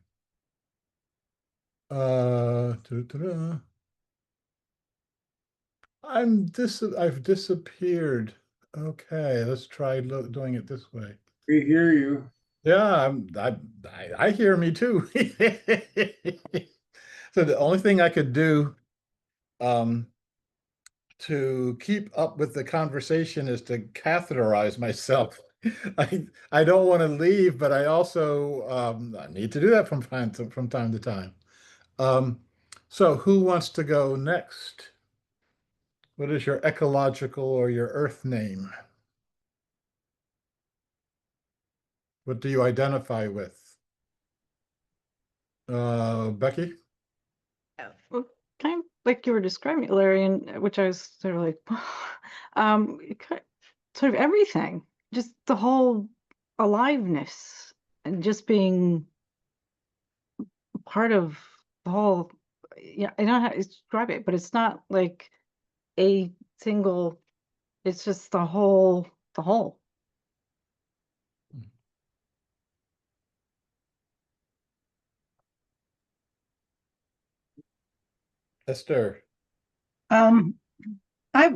I've disappeared. Okay, let's try doing it this way. We hear you. Yeah, I hear me too. So the only thing I could do to keep up with the conversation is to catheterize myself. I don't want to leave, but I also I need to do that from time to time. So who wants to go next? What is your ecological or your earth name? What do you identify with? Becky? Well, kind of like you were describing, Larry, and which I was sort of like, sort of everything, just the whole aliveness and just being part of the whole. Yeah, I don't know how to describe it, but it's not like a single. It's just the whole, the whole. Esther. Um, I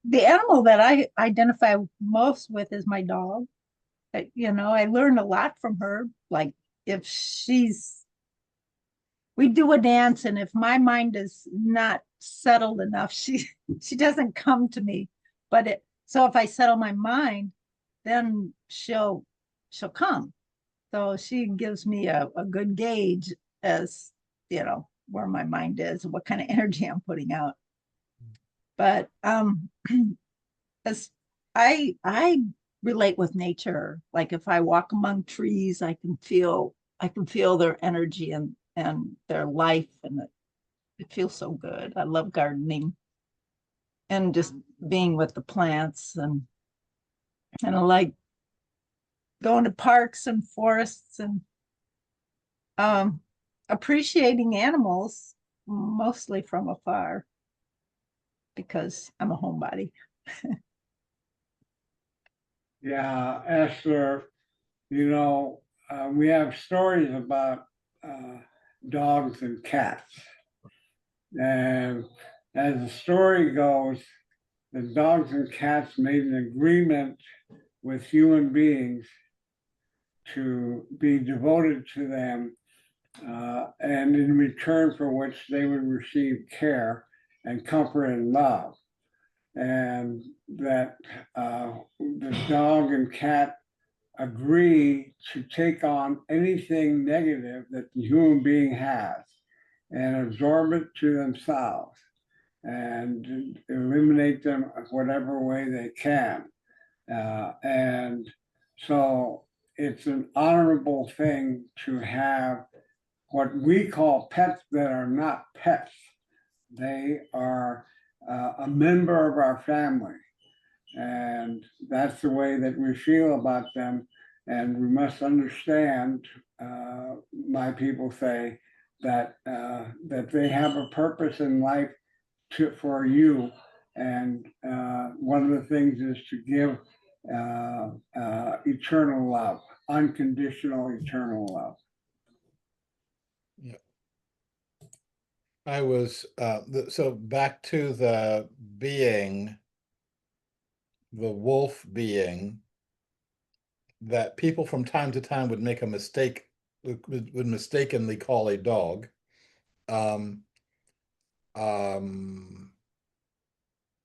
the animal that I identify most with is my dog. I learn a lot from her. Like if we do a dance, and if my mind is not settled enough, she doesn't come to me. So if I settle my mind, then she'll come. So she gives me a good gauge as where my mind is and what kind of energy I'm putting out. But as I relate with nature. Like if I walk among trees, I can feel their energy and their life, and it feels so good. I love gardening and just being with the plants, and I like going to parks and forests and um appreciating animals mostly from afar because I'm a homebody. Yeah, Esther, we have stories about dogs and cats. And as the story goes, the dogs and cats made an agreement with human beings to be devoted to them, and in return for which they would receive care and comfort and love. And that the dog and cat agree to take on anything negative that the human being has and absorb it to themselves and eliminate them whatever way they can. And so it's an honorable thing to have what we call pets that are not pets. They are a member of our family. And that's the way that we feel about them. And we must understand, my people say, that they have a purpose in life for you. And one of the things is to give eternal love, unconditional eternal love. Yeah. I was so back to the being, the wolf being that people from time to time would make a mistake, would mistakenly call a dog. Um, um,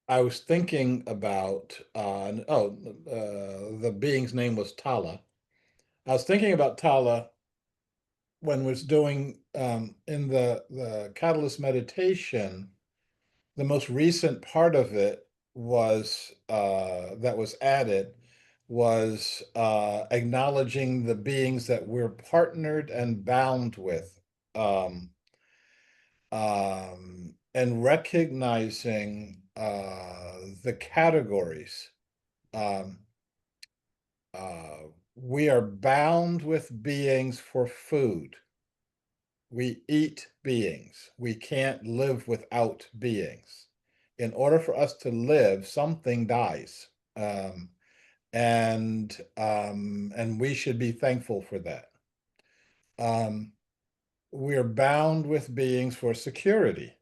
I was thinking about the being's name was Tala. I was thinking about Tala when was doing in the Catalyst meditation. The most recent part of it was that was added was acknowledging the beings that we're partnered and bound with, um, and recognizing the categories. Um, we are bound with beings for food. We eat beings. We can't live without beings. In order for us to live, something dies. And we should be thankful for that. We're bound with beings for security.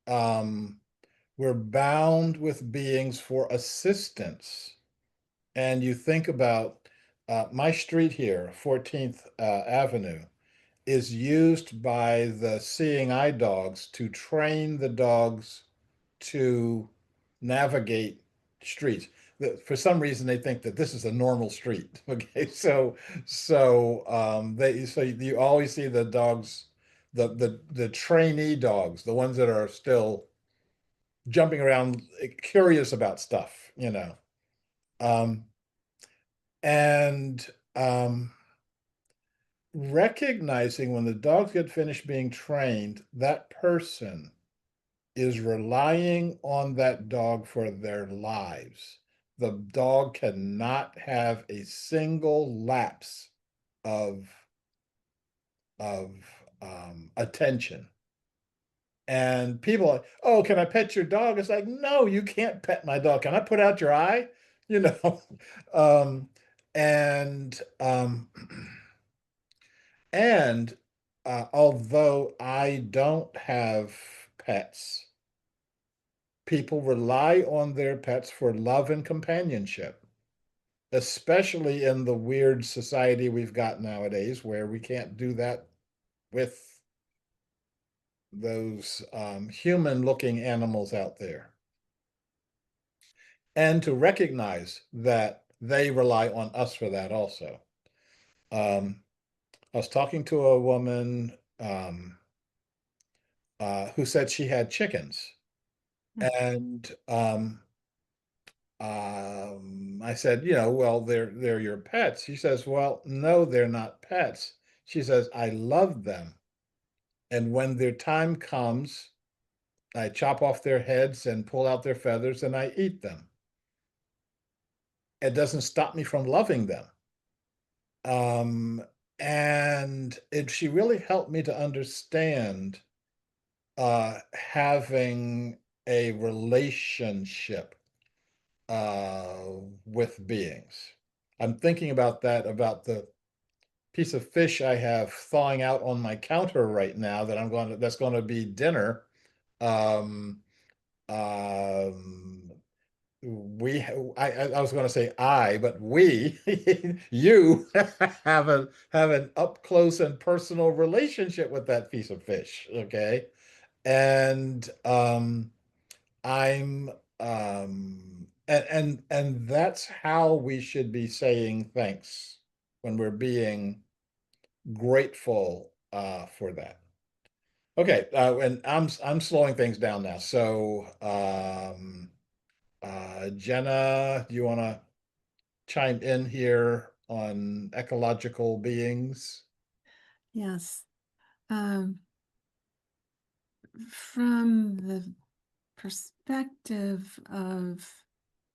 We're bound with beings for assistance. And you think about my street here, 14th Avenue, is used by the seeing eye dogs to train the dogs to navigate streets. For some reason, they think that this is a normal street. Okay, so you always see the dogs, the trainee dogs, the ones that are still jumping around, curious about stuff, um, and recognizing when the dogs get finished being trained, that person is relying on that dog for their lives. The dog cannot have a single lapse of of attention. And people are, oh, can I pet your dog? It's like, no, you can't pet my dog. Can I put out your eye? You know, um, and and although I don't have pets, people rely on their pets for love and companionship, especially in the weird society we've got nowadays where we can't do that with those human-looking animals out there. And to recognize that they rely on us for that also. I was talking to a woman who said she had chickens. Hmm. And I said, well, they're your pets. She says, well, no, they're not pets. She says, I love them. And when their time comes, I chop off their heads and pull out their feathers and I eat them. It doesn't stop me from loving them. Um, and she really helped me to understand having a relationship with beings. I'm thinking about that, about the piece of fish I have thawing out on my counter right now that's going to be dinner. Um, um, I was going to say but we, you have an up close and personal relationship with that piece of fish. Okay. And I'm and that's how we should be saying thanks when we're being grateful for that. Okay, and I'm slowing things down now. So Jenna, do you want to chime in here on ecological beings? Yes. From the perspective of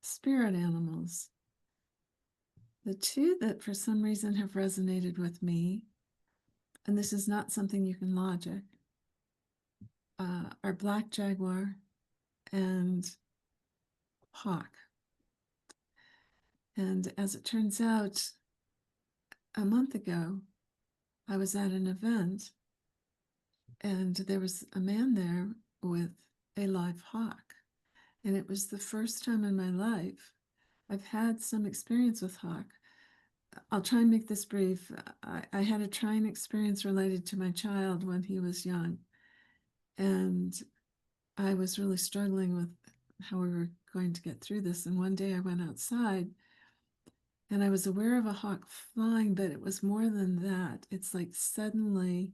spirit animals, the two that for some reason have resonated with me, and this is not something you can logic, are black jaguar and hawk. And as it turns out, a month ago, I was at an event and there was a man there with a live hawk. And it was the first time in my life I've had some experience with hawk. I'll try and make this brief. I had a trying experience related to my child when he was young. And I was really struggling with how we were going to get through this. And one day I went outside and I was aware of a hawk flying, but it was more than that. It's like suddenly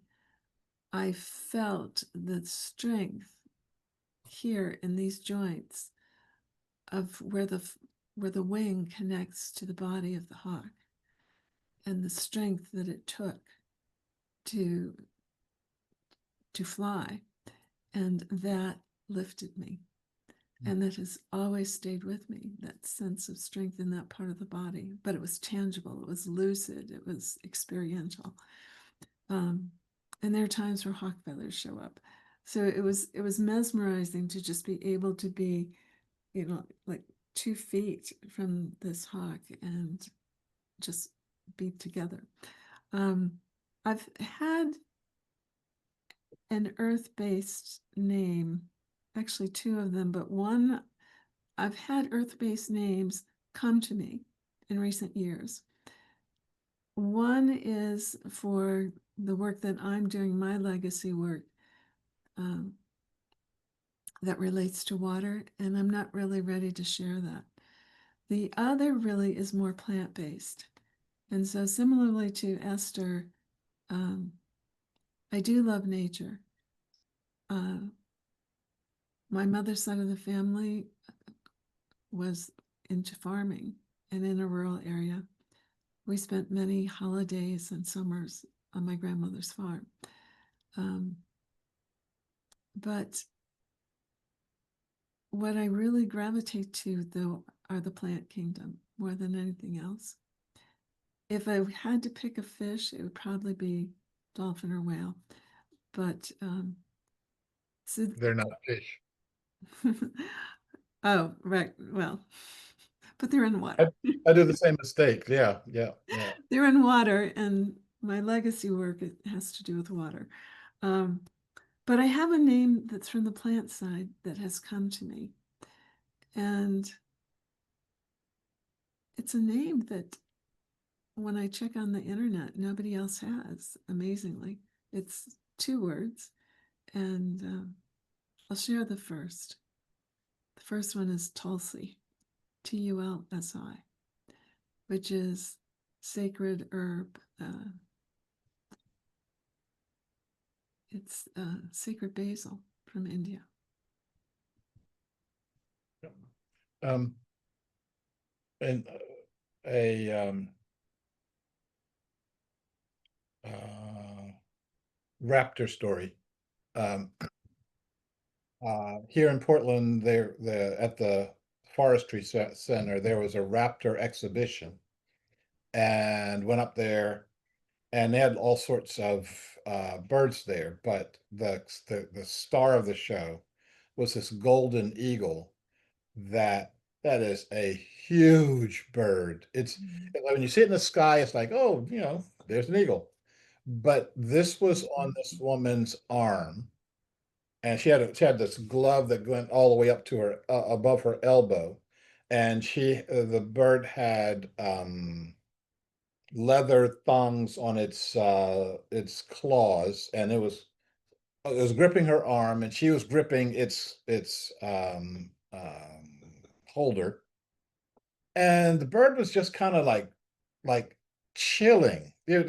I felt the strength here in these joints of where the wing connects to the body of the hawk, and the strength that it took to fly, and that lifted me. And that has always stayed with me, that sense of strength in that part of the body. But it was tangible, it was lucid, it was experiential. And there are times where hawk feathers show up. So it was mesmerizing to just be able to be, like 2 feet from this hawk and just be together. I've had an earth-based name, actually 2 of them, but one, I've had earth-based names come to me in recent years. One is for the work that I'm doing, my legacy work, that relates to water, and I'm not really ready to share that. The other really is more plant-based. And so similarly to Esther, I do love nature. My mother's side of the family was into farming and in a rural area. We spent many holidays and summers on my grandmother's farm. But what I really gravitate to, though, are the plant kingdom more than anything else. If I had to pick a fish, it would probably be dolphin or whale. But so They're not fish. oh, right. Well, but they're in I, water. I do the same mistake. Yeah, yeah, yeah. They're in water, and my legacy work, it has to do with water. But I have a name that's from the plant side that has come to me. And it's a name that when I check on the internet, nobody else has, amazingly. It's 2 words, and I'll share the first. The first one is Tulsi, Tulsi, which is sacred herb. It's sacred basil from India. Um, in a raptor story. Um, here in Portland, at the Forestry Center, there was a raptor exhibition, and went up there, and they had all sorts of birds there. But the star of the show was this golden eagle that is a huge bird. It's when you see it in the sky, it's like, oh, there's an eagle. But this was on this woman's arm, and she had this glove that went all the way up to her above her elbow, and the bird had leather thongs on its claws, and it was gripping her arm, and she was gripping its holder, and the bird was just kind of like chilling. You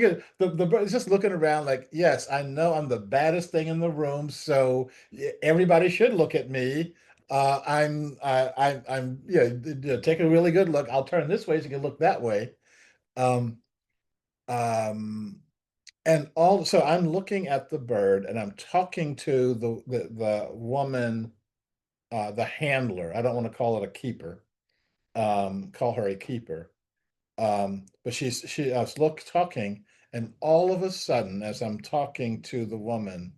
get the bird is just looking around like, yes, I know I'm the baddest thing in the room, so everybody should look at me. I'm take a really good look. I'll turn this way so you can look that way. Um, um, and also I'm looking at the bird and I'm talking to the woman, the handler. I don't want to call it a keeper. Call her a keeper. But I was talking, and all of a sudden, as I'm talking to the woman,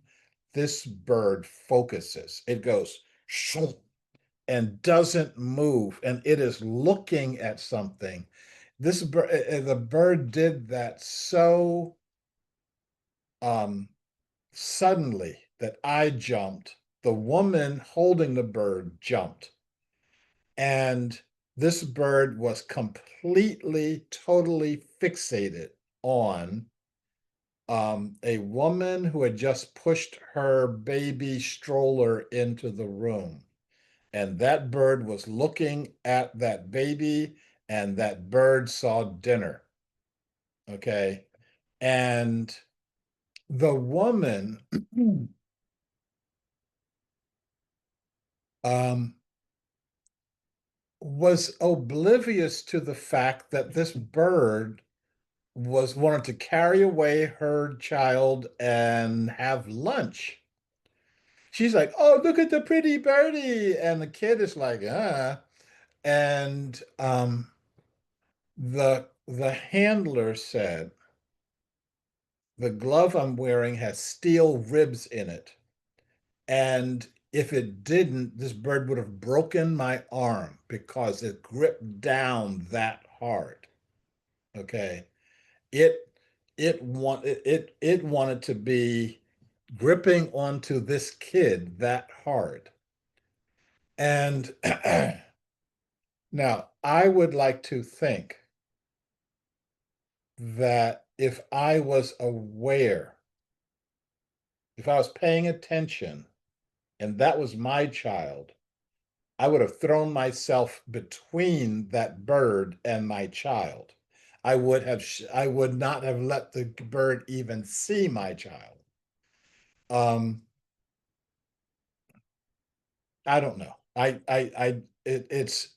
this bird focuses. It goes shoo, and doesn't move, and it is looking at something. The bird did that so um, suddenly that I jumped. The woman holding the bird jumped. And this bird was completely, totally fixated on a woman who had just pushed her baby stroller into the room. And that bird was looking at that baby, and that bird saw dinner. Okay. And the woman um, was oblivious to the fact that this bird was wanted to carry away her child and have lunch. She's like, "Oh, look at the pretty birdie," and the kid is like, "Ah." And the handler said, "The glove I'm wearing has steel ribs in it, and if it didn't, this bird would have broken my arm because it gripped down that hard." Okay. It it wanted to be gripping onto this kid that hard. And now I would like to think that if I was aware, if I was paying attention, and that was my child, I would have thrown myself between that bird and my child. I would not have let the bird even see my child. Um, I don't know. It is,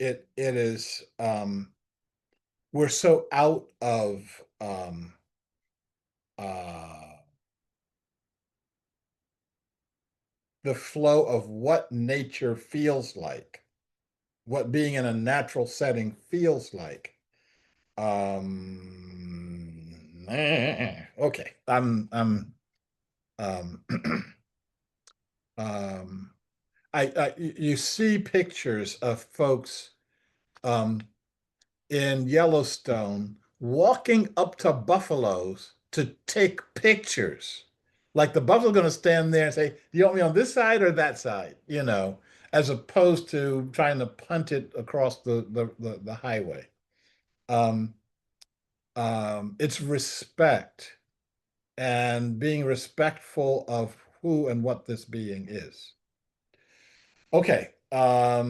we're so out of, uh, the flow of what nature feels like, what being in a natural setting feels like. Okay. Um, um, you see pictures of folks, um, in Yellowstone walking up to buffaloes to take pictures. Like the buffalo's going to stand there and say, "Do you want me on this side or that side?" As opposed to trying to punt it across the highway. Um, it's respect and being respectful of who and what this being is. Okay. Are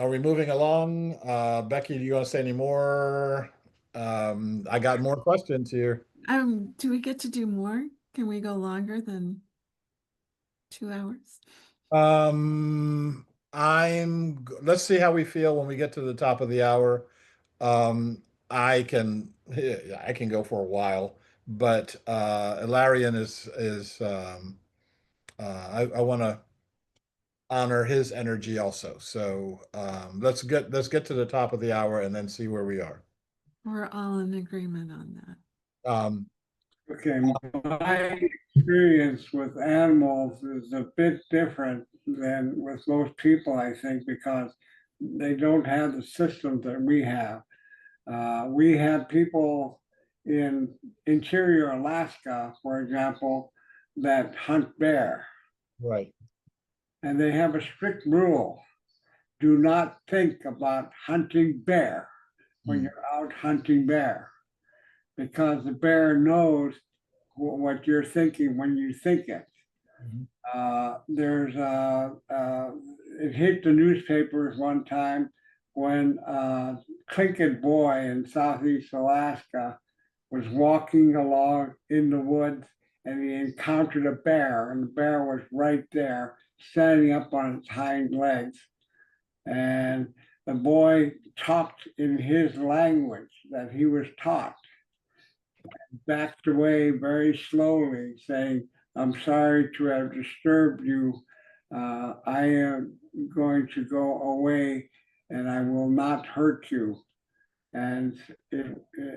we moving along? Becky, do you want to say any more? I got more questions here. Do we get to do more? Can we go longer than 2 hours? Let's see how we feel when we get to the top of the hour. I can go for a while, but Ilarion I want to honor his energy also. So let's get to the top of the hour and then see where we are. We're all in agreement on that. Um, Okay, my experience with animals is a bit different than with most people, I think, because they don't have the systems that we have. We have people in interior Alaska, for example, that hunt bear, right. and they have a strict rule. Do not think about hunting bear when Hmm. you're out hunting bear, because the bear knows what you're thinking when you think it. Mhm. It hit the newspapers one time when Tlingit boy in southeast Alaska was walking along in the woods and he encountered a bear, and the bear was right there, standing up on its hind legs. And the boy talked in his language that he was taught, backed away very slowly, saying, I'm sorry to have disturbed you. I am going to go away and I will not hurt you. And,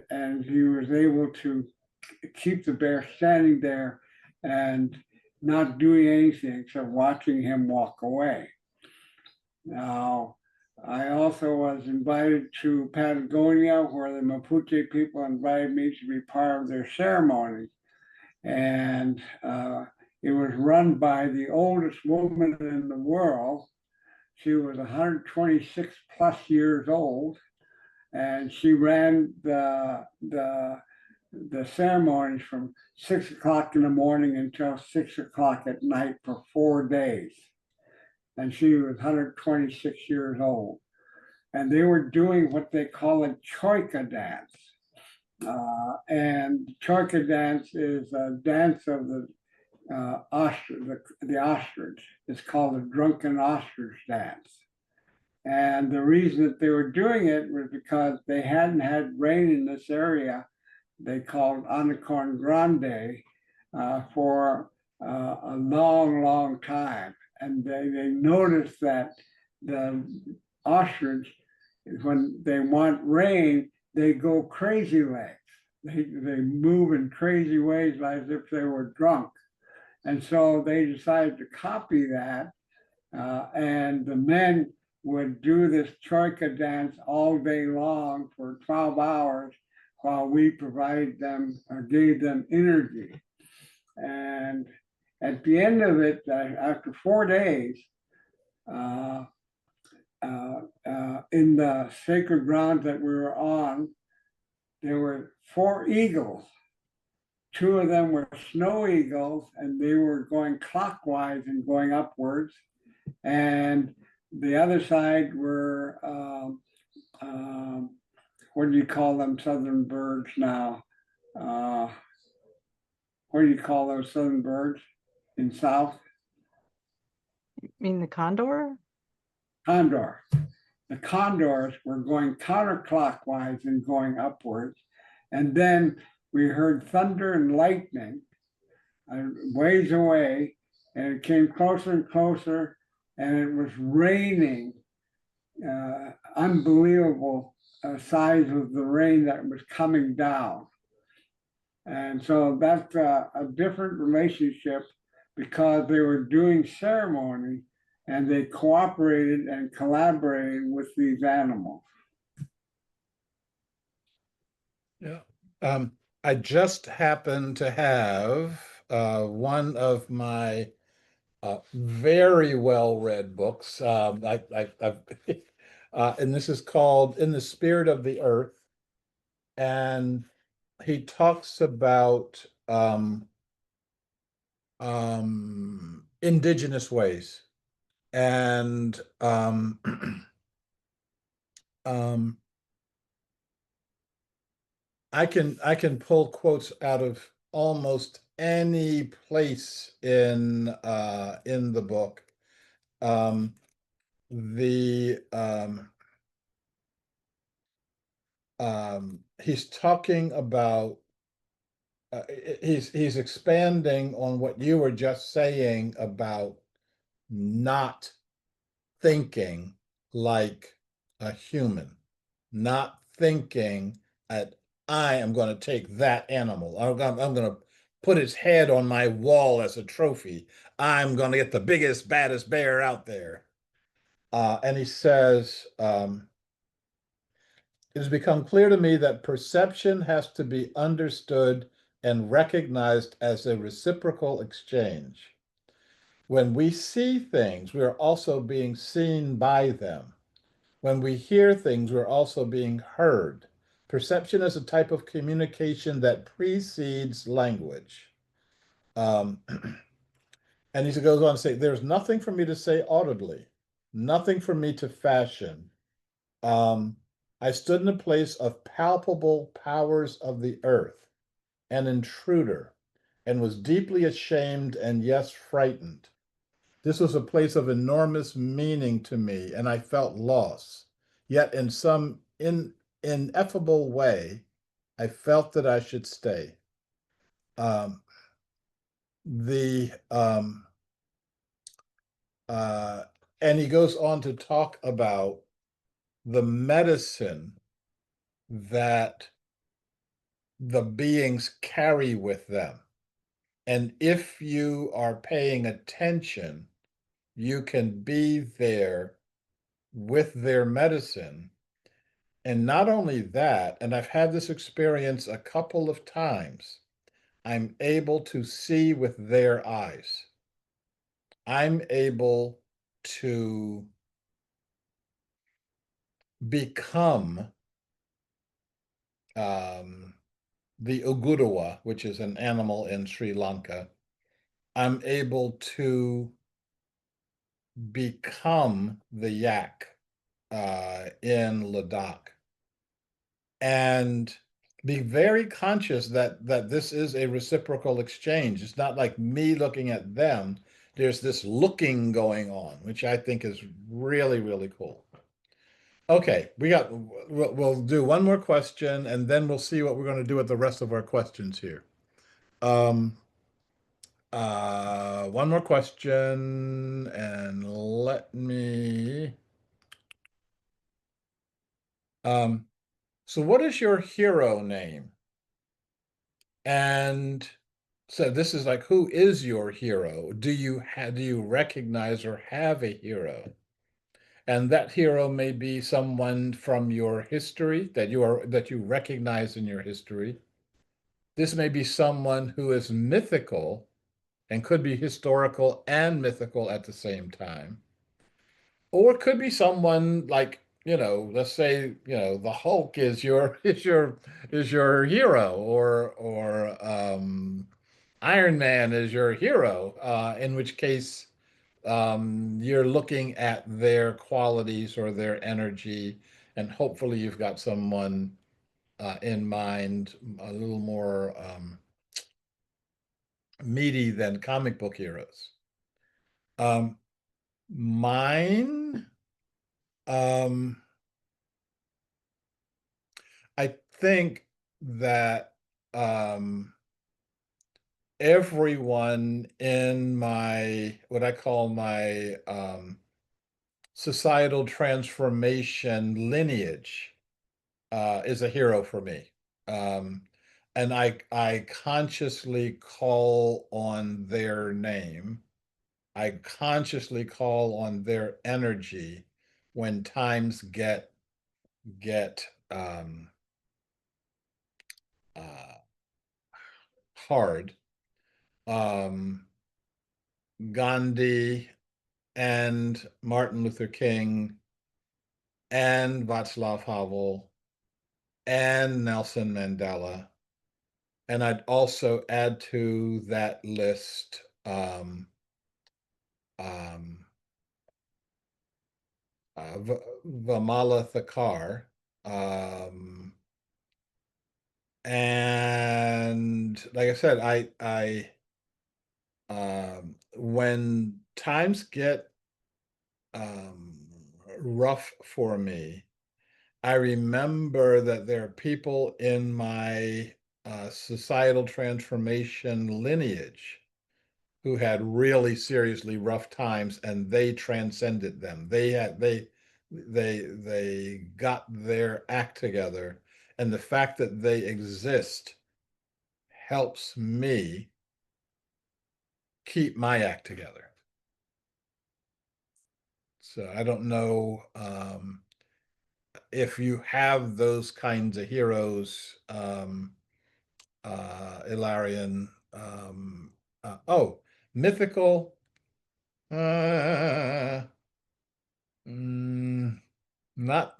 and he was able to keep the bear standing there and not doing anything except watching him walk away. Now, I also was invited to Patagonia, where the Mapuche people invited me to be part of their ceremony. And it was run by the oldest woman in the world. She was 126 plus years old, and she ran the ceremonies from 6 o'clock in the morning until 6 o'clock at night for 4 days. And she was 126 years old. And they were doing what they call a choika dance. And choika dance is a dance of the ostrich. It's called the drunken ostrich dance. And the reason that they were doing it was because they hadn't had rain in this area they called Anacorn Grande for a long, long time. And they noticed that the ostrich, when they want rain, they go crazy legs. They move in crazy ways as if they were drunk. And so they decided to copy that. And the men would do this troika dance all day long for 12 hours while we provided them or gave them energy. And at the end of it, after 4 days, in the sacred ground that we were on, there were 4 eagles. 2 of them were snow eagles, and they were going clockwise and going upwards. And the other side were, what do you call them southern birds now? What do you call those southern birds in South? You mean the condor? Condor. The condors were going counterclockwise and going upwards. And then we heard thunder and lightning ways away, and it came closer and closer, and it was raining. Unbelievable size of the rain that was coming down. And so that's a different relationship because they were doing ceremony and they cooperated and collaborated with these animals. Yeah. I just happen to have one of my very well-read books. I've and this is called In the Spirit of the Earth. And he talks about indigenous ways. And um, I can pull quotes out of almost any place in the book. The he's talking about he's expanding on what you were just saying about not thinking like a human, not thinking that I am going to take that animal. I'm going to put its head on my wall as a trophy. I'm going to get the biggest, baddest bear out there. And he says, it has become clear to me that perception has to be understood and recognized as a reciprocal exchange. When we see things, we are also being seen by them. When we hear things, we're also being heard. Perception is a type of communication that precedes language. Um, and he goes on to say, there's nothing for me to say audibly, nothing for me to fashion. Um, I stood in a place of palpable powers of the earth, an intruder, and was deeply ashamed and yes, frightened. This was a place of enormous meaning to me, and I felt loss. Yet in some ineffable way, I felt that I should stay. Um, the uh, and he goes on to talk about the medicine that the beings carry with them. And if you are paying attention, you can be there with their medicine. And not only that, and I've had this experience a couple of times, I'm able to see with their eyes. I'm able to become the Ugudawa, which is an animal in Sri Lanka. I'm able to become the yak in Ladakh and be very conscious that this is a reciprocal exchange. It's not like me looking at them. There's this looking going on, which I think is really, really cool. Okay, we'll do one more question and then we'll see what we're going to do with the rest of our questions here. One more question and let me so what is your hero name? And so this is like, who is your hero? Do you recognize or have a hero? And that hero may be someone from your history that you recognize in your history. This may be someone who is mythical and could be historical and mythical at the same time. Or it could be someone like, let's say, the Hulk is your is your hero, or Iron Man is your hero, in which case you're looking at their qualities or their energy, and hopefully you've got someone in mind a little more meaty than comic book heroes. Mine, um, I think that everyone in my what I call my societal transformation lineage is a hero for me. Um, and I consciously call on their name. I consciously call on their energy when times get uh, hard. Um, Gandhi and Martin Luther King and Václav Havel and Nelson Mandela. And I'd also add to that list um, Vamala Thakar. And like I said, when times get rough for me, I remember that there are people in my societal transformation lineage who had really seriously rough times, and they transcended them. They got their act together, and the fact that they exist helps me keep my act together. So I don't know if you have those kinds of heroes, Ilarion. Oh, mythical. Uh, mm, Not.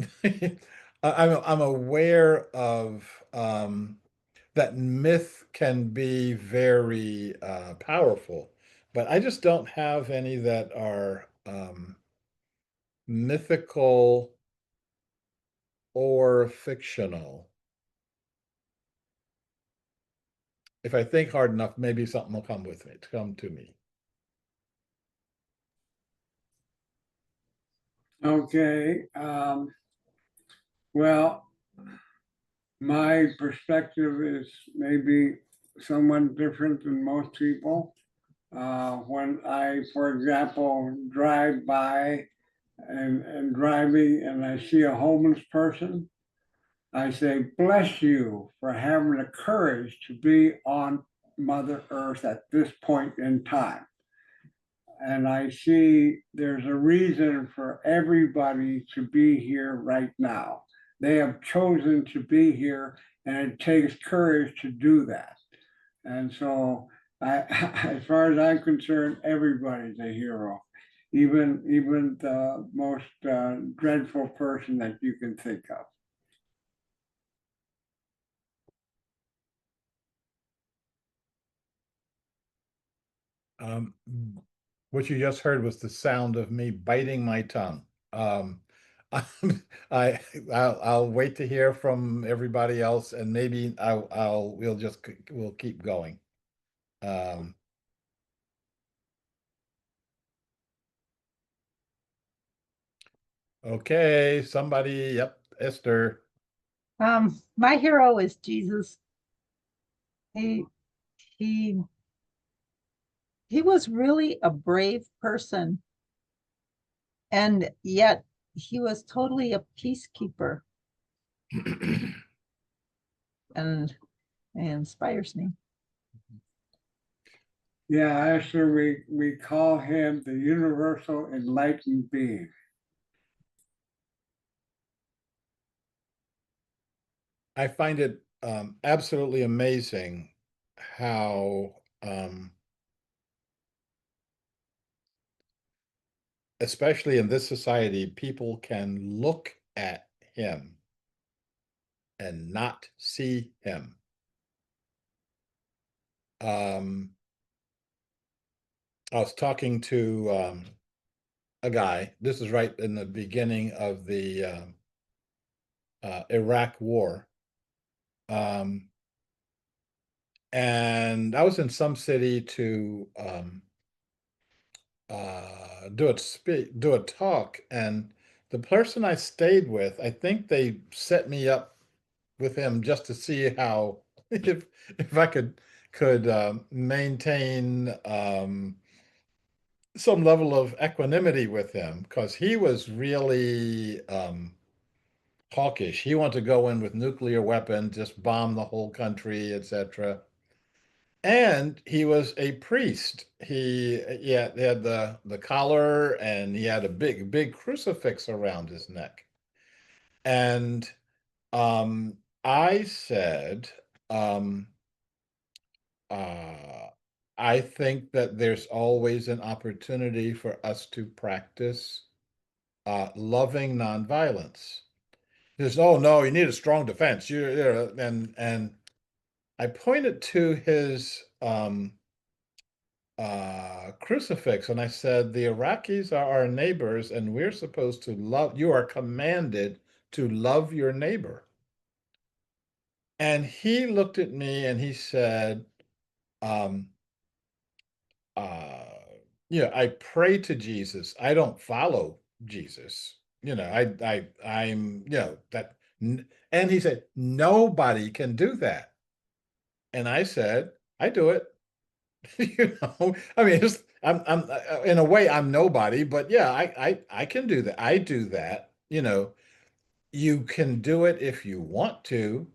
I'm aware of that myth can be very powerful, but I just don't have any that are mythical or fictional. If I think hard enough, maybe something will come to me. Okay. Well, my perspective is maybe somewhat different than most people. When I, for example, drive by and driving and I see a homeless person, I say, bless you for having the courage to be on Mother Earth at this point in time. And I see there's a reason for everybody to be here right now. They have chosen to be here, and it takes courage to do that. And so, as far as I'm concerned, everybody's a hero, even the most dreadful person that you can think of. Um, what you just heard was the sound of me biting my tongue. I I'll wait to hear from everybody else, and maybe we'll keep going. Um, okay, somebody, yep, Esther. My hero is Jesus. He he he was really a brave person, and yet he was totally a peacekeeper, and it inspires me. Yeah, actually, we call him the universal enlightened being. I find it absolutely amazing how especially in this society, people can look at him and not see him. I was talking to a guy. This is right in the beginning of the Iraq War. And I was in some city to do a talk, and the person I stayed with, I think they set me up with him just to see how if I could maintain some level of equanimity with him, because he was really hawkish. He wanted to go in with nuclear weapons, just bomb the whole country, etc. And he was a priest. He had the collar, and he had a big crucifix around his neck. And I said, um, uh, I think that there's always an opportunity for us to practice loving nonviolence. He says, "Oh no, you need a strong defense." And I pointed to his crucifix, and I said, "The Iraqis are our neighbors, and we're supposed to love. You are commanded to love your neighbor." And he looked at me and he said, um, uh, "Yeah, I pray to Jesus. I don't follow Jesus. I'm, that And he said, nobody can do that. And I said, I do it. I mean, I'm in a way, I'm nobody, but yeah, I can do that. I do that. You can do it if you want to,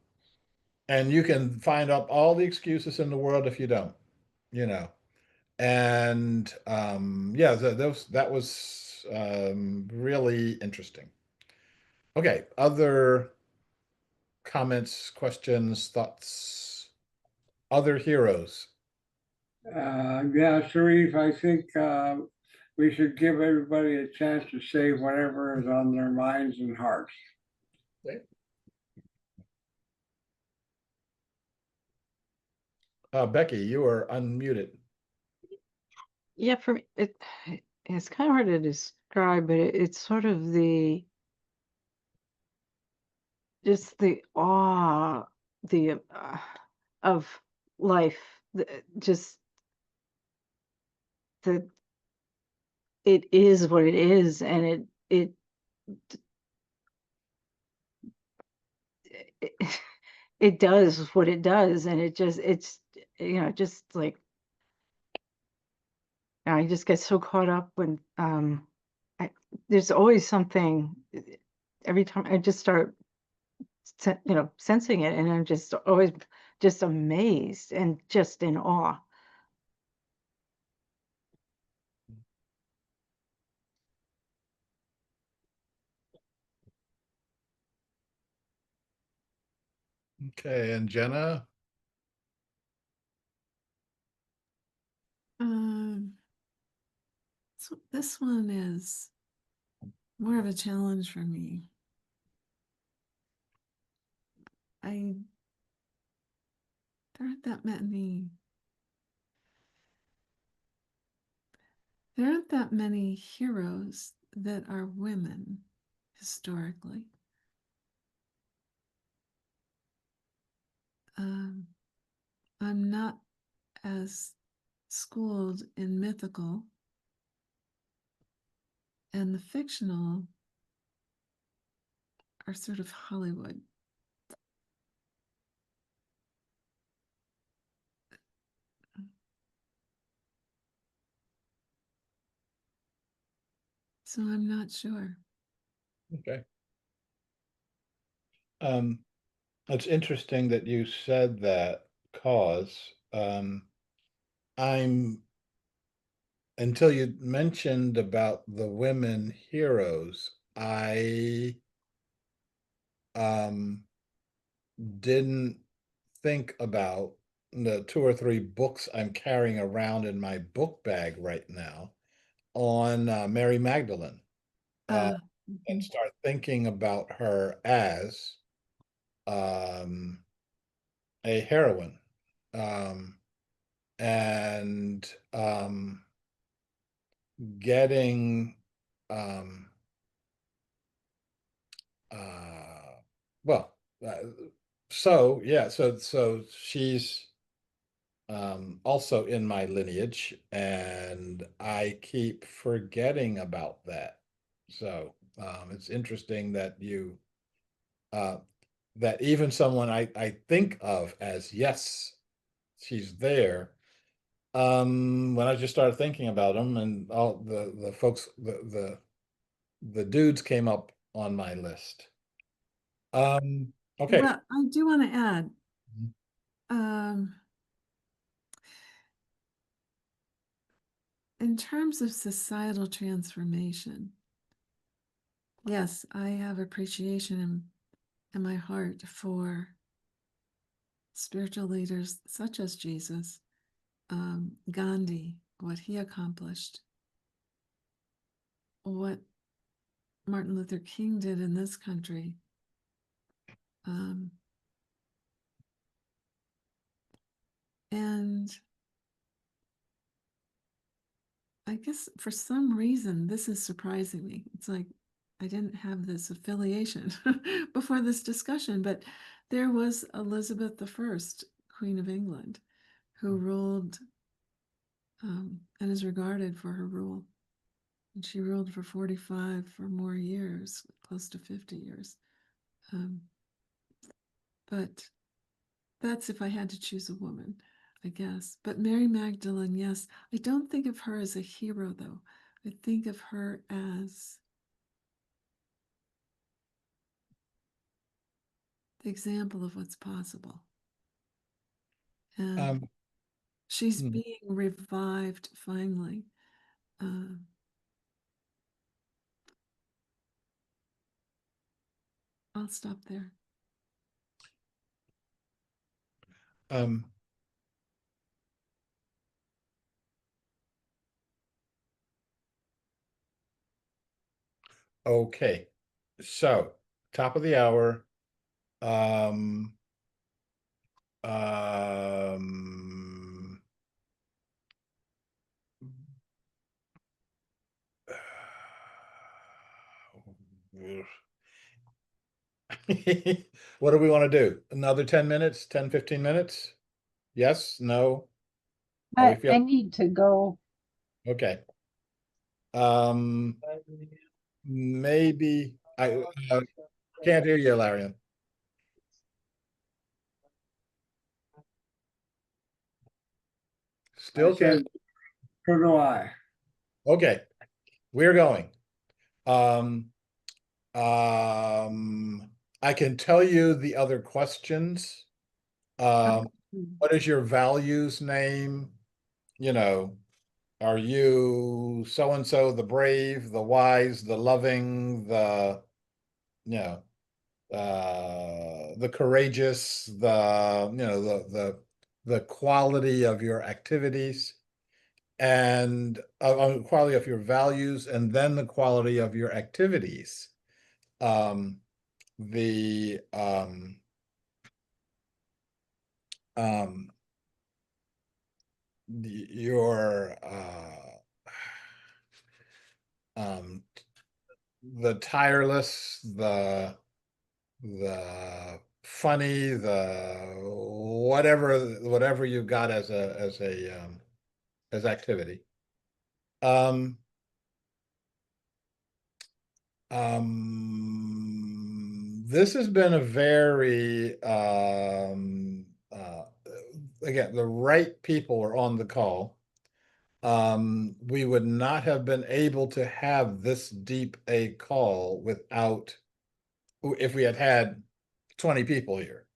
and you can find up all the excuses in the world if you don't, you know. And yeah, that was really interesting. Okay, other comments, questions, thoughts, other heroes. Yeah, Sharif, I think we should give everybody a chance to say whatever is on their minds and hearts. Okay. Becky, you are unmuted. Yeah, for me, it's kind of hard to describe, but it's sort of just the awe, the of life, just that it is what it is, and it it does what it does, and it's just like I just get so caught up when I, there's always something every time I just start sensing it, and I'm just always just amazed and just in awe. Okay, and Jenna. So this one is more of a challenge for me. There aren't that many. There aren't that many heroes that are women historically. I'm not as schooled in mythical, and the fictional are sort of Hollywood. So I'm not sure. Okay. It's interesting that you said that, cause I'm until you mentioned about the women heroes, I didn't think about the 2 or 3 books I'm carrying around in my book bag right now on Mary Magdalene, Uh, and mhm. start thinking about her as um, a heroine, um, and getting um, uh, well, uh, so yeah, so she's also in my lineage, and I keep forgetting about that. So it's interesting that you uh, that even someone I think of as, yes, she's there. When I just started thinking about them, and all the folks, the dudes came up on my list. Okay. Well, I do want to add, Mhm. um, in terms of societal transformation, yes, I have appreciation in my heart for spiritual leaders such as Jesus, Gandhi, what he accomplished, what Martin Luther King did in this country. And I guess for some reason, this is surprising me. It's like I didn't have this affiliation before this discussion, but there was Elizabeth I, Queen of England, who ruled and is regarded for her rule. And she ruled for 45 or more years, close to 50 years. But that's if I had to choose a woman, I guess. But Mary Magdalene, yes. I don't think of her as a hero, though. I think of her as the example of what's possible. And she's Hmm. being revived finally. I'll stop there. Okay, so top of the hour. Um, um, what do we want to do? Another 10 minutes, 10, 15 minutes? Yes, no? How we I feel? need to go. Okay. Um, maybe I can't hear you, Larian. Still I can't. said, so do I. Okay, we're going. Um, I can tell you the other questions. What is your values name? You know, are you so and so, the brave, the wise, the loving, you know, the courageous, the quality of your activities and quality of your values, and then the quality of your activities. Um, the um, your um, the tireless, the funny, the whatever you got as activity. Um, this has been a very again, the right people are on the call. We would not have been able to have this deep a call without if we had had 20 people here.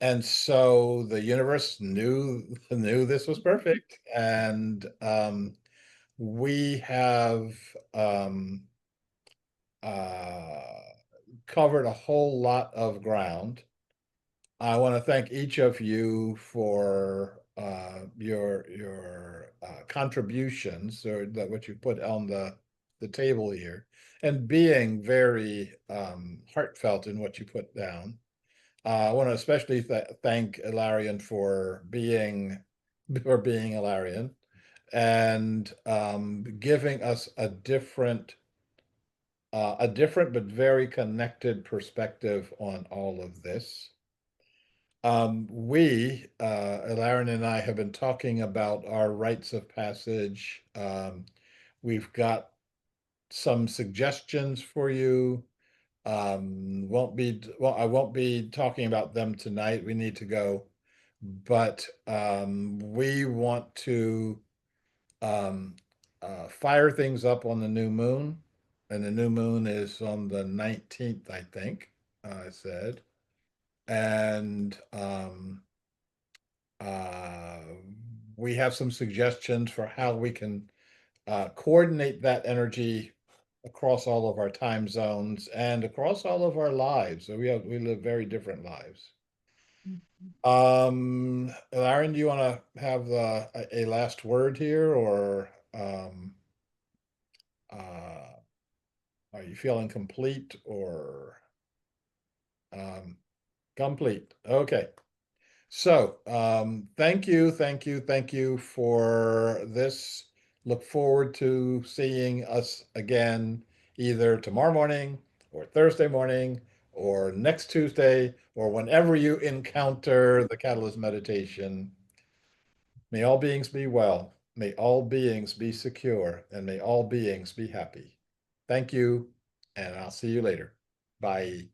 And so the universe knew this was perfect, and we have uh, covered a whole lot of ground. I want to thank each of you for your contributions, or that what you put on the table here, and being very heartfelt in what you put down. I want to especially thank Ilarion for being Ilarion, and giving us a different but very connected perspective on all of this. Ilarion and I have been talking about our rites of passage. We've got some suggestions for you. I won't be talking about them tonight. We need to go, but we want to fire things up on the new moon, and the new moon is on the 19th, I think. I said, and uh, we have some suggestions for how we can coordinate that energy across all of our time zones and across all of our lives. So we live very different lives. Aaron, do you want to have a last word here, or uh, are you feeling complete or complete? Okay. So, thank you for this. Look forward to seeing us again either tomorrow morning or Thursday morning or next Tuesday or whenever you encounter the Catalyst meditation. May all beings be well. May all beings be secure, and may all beings be happy. Thank you, and I'll see you later. Bye.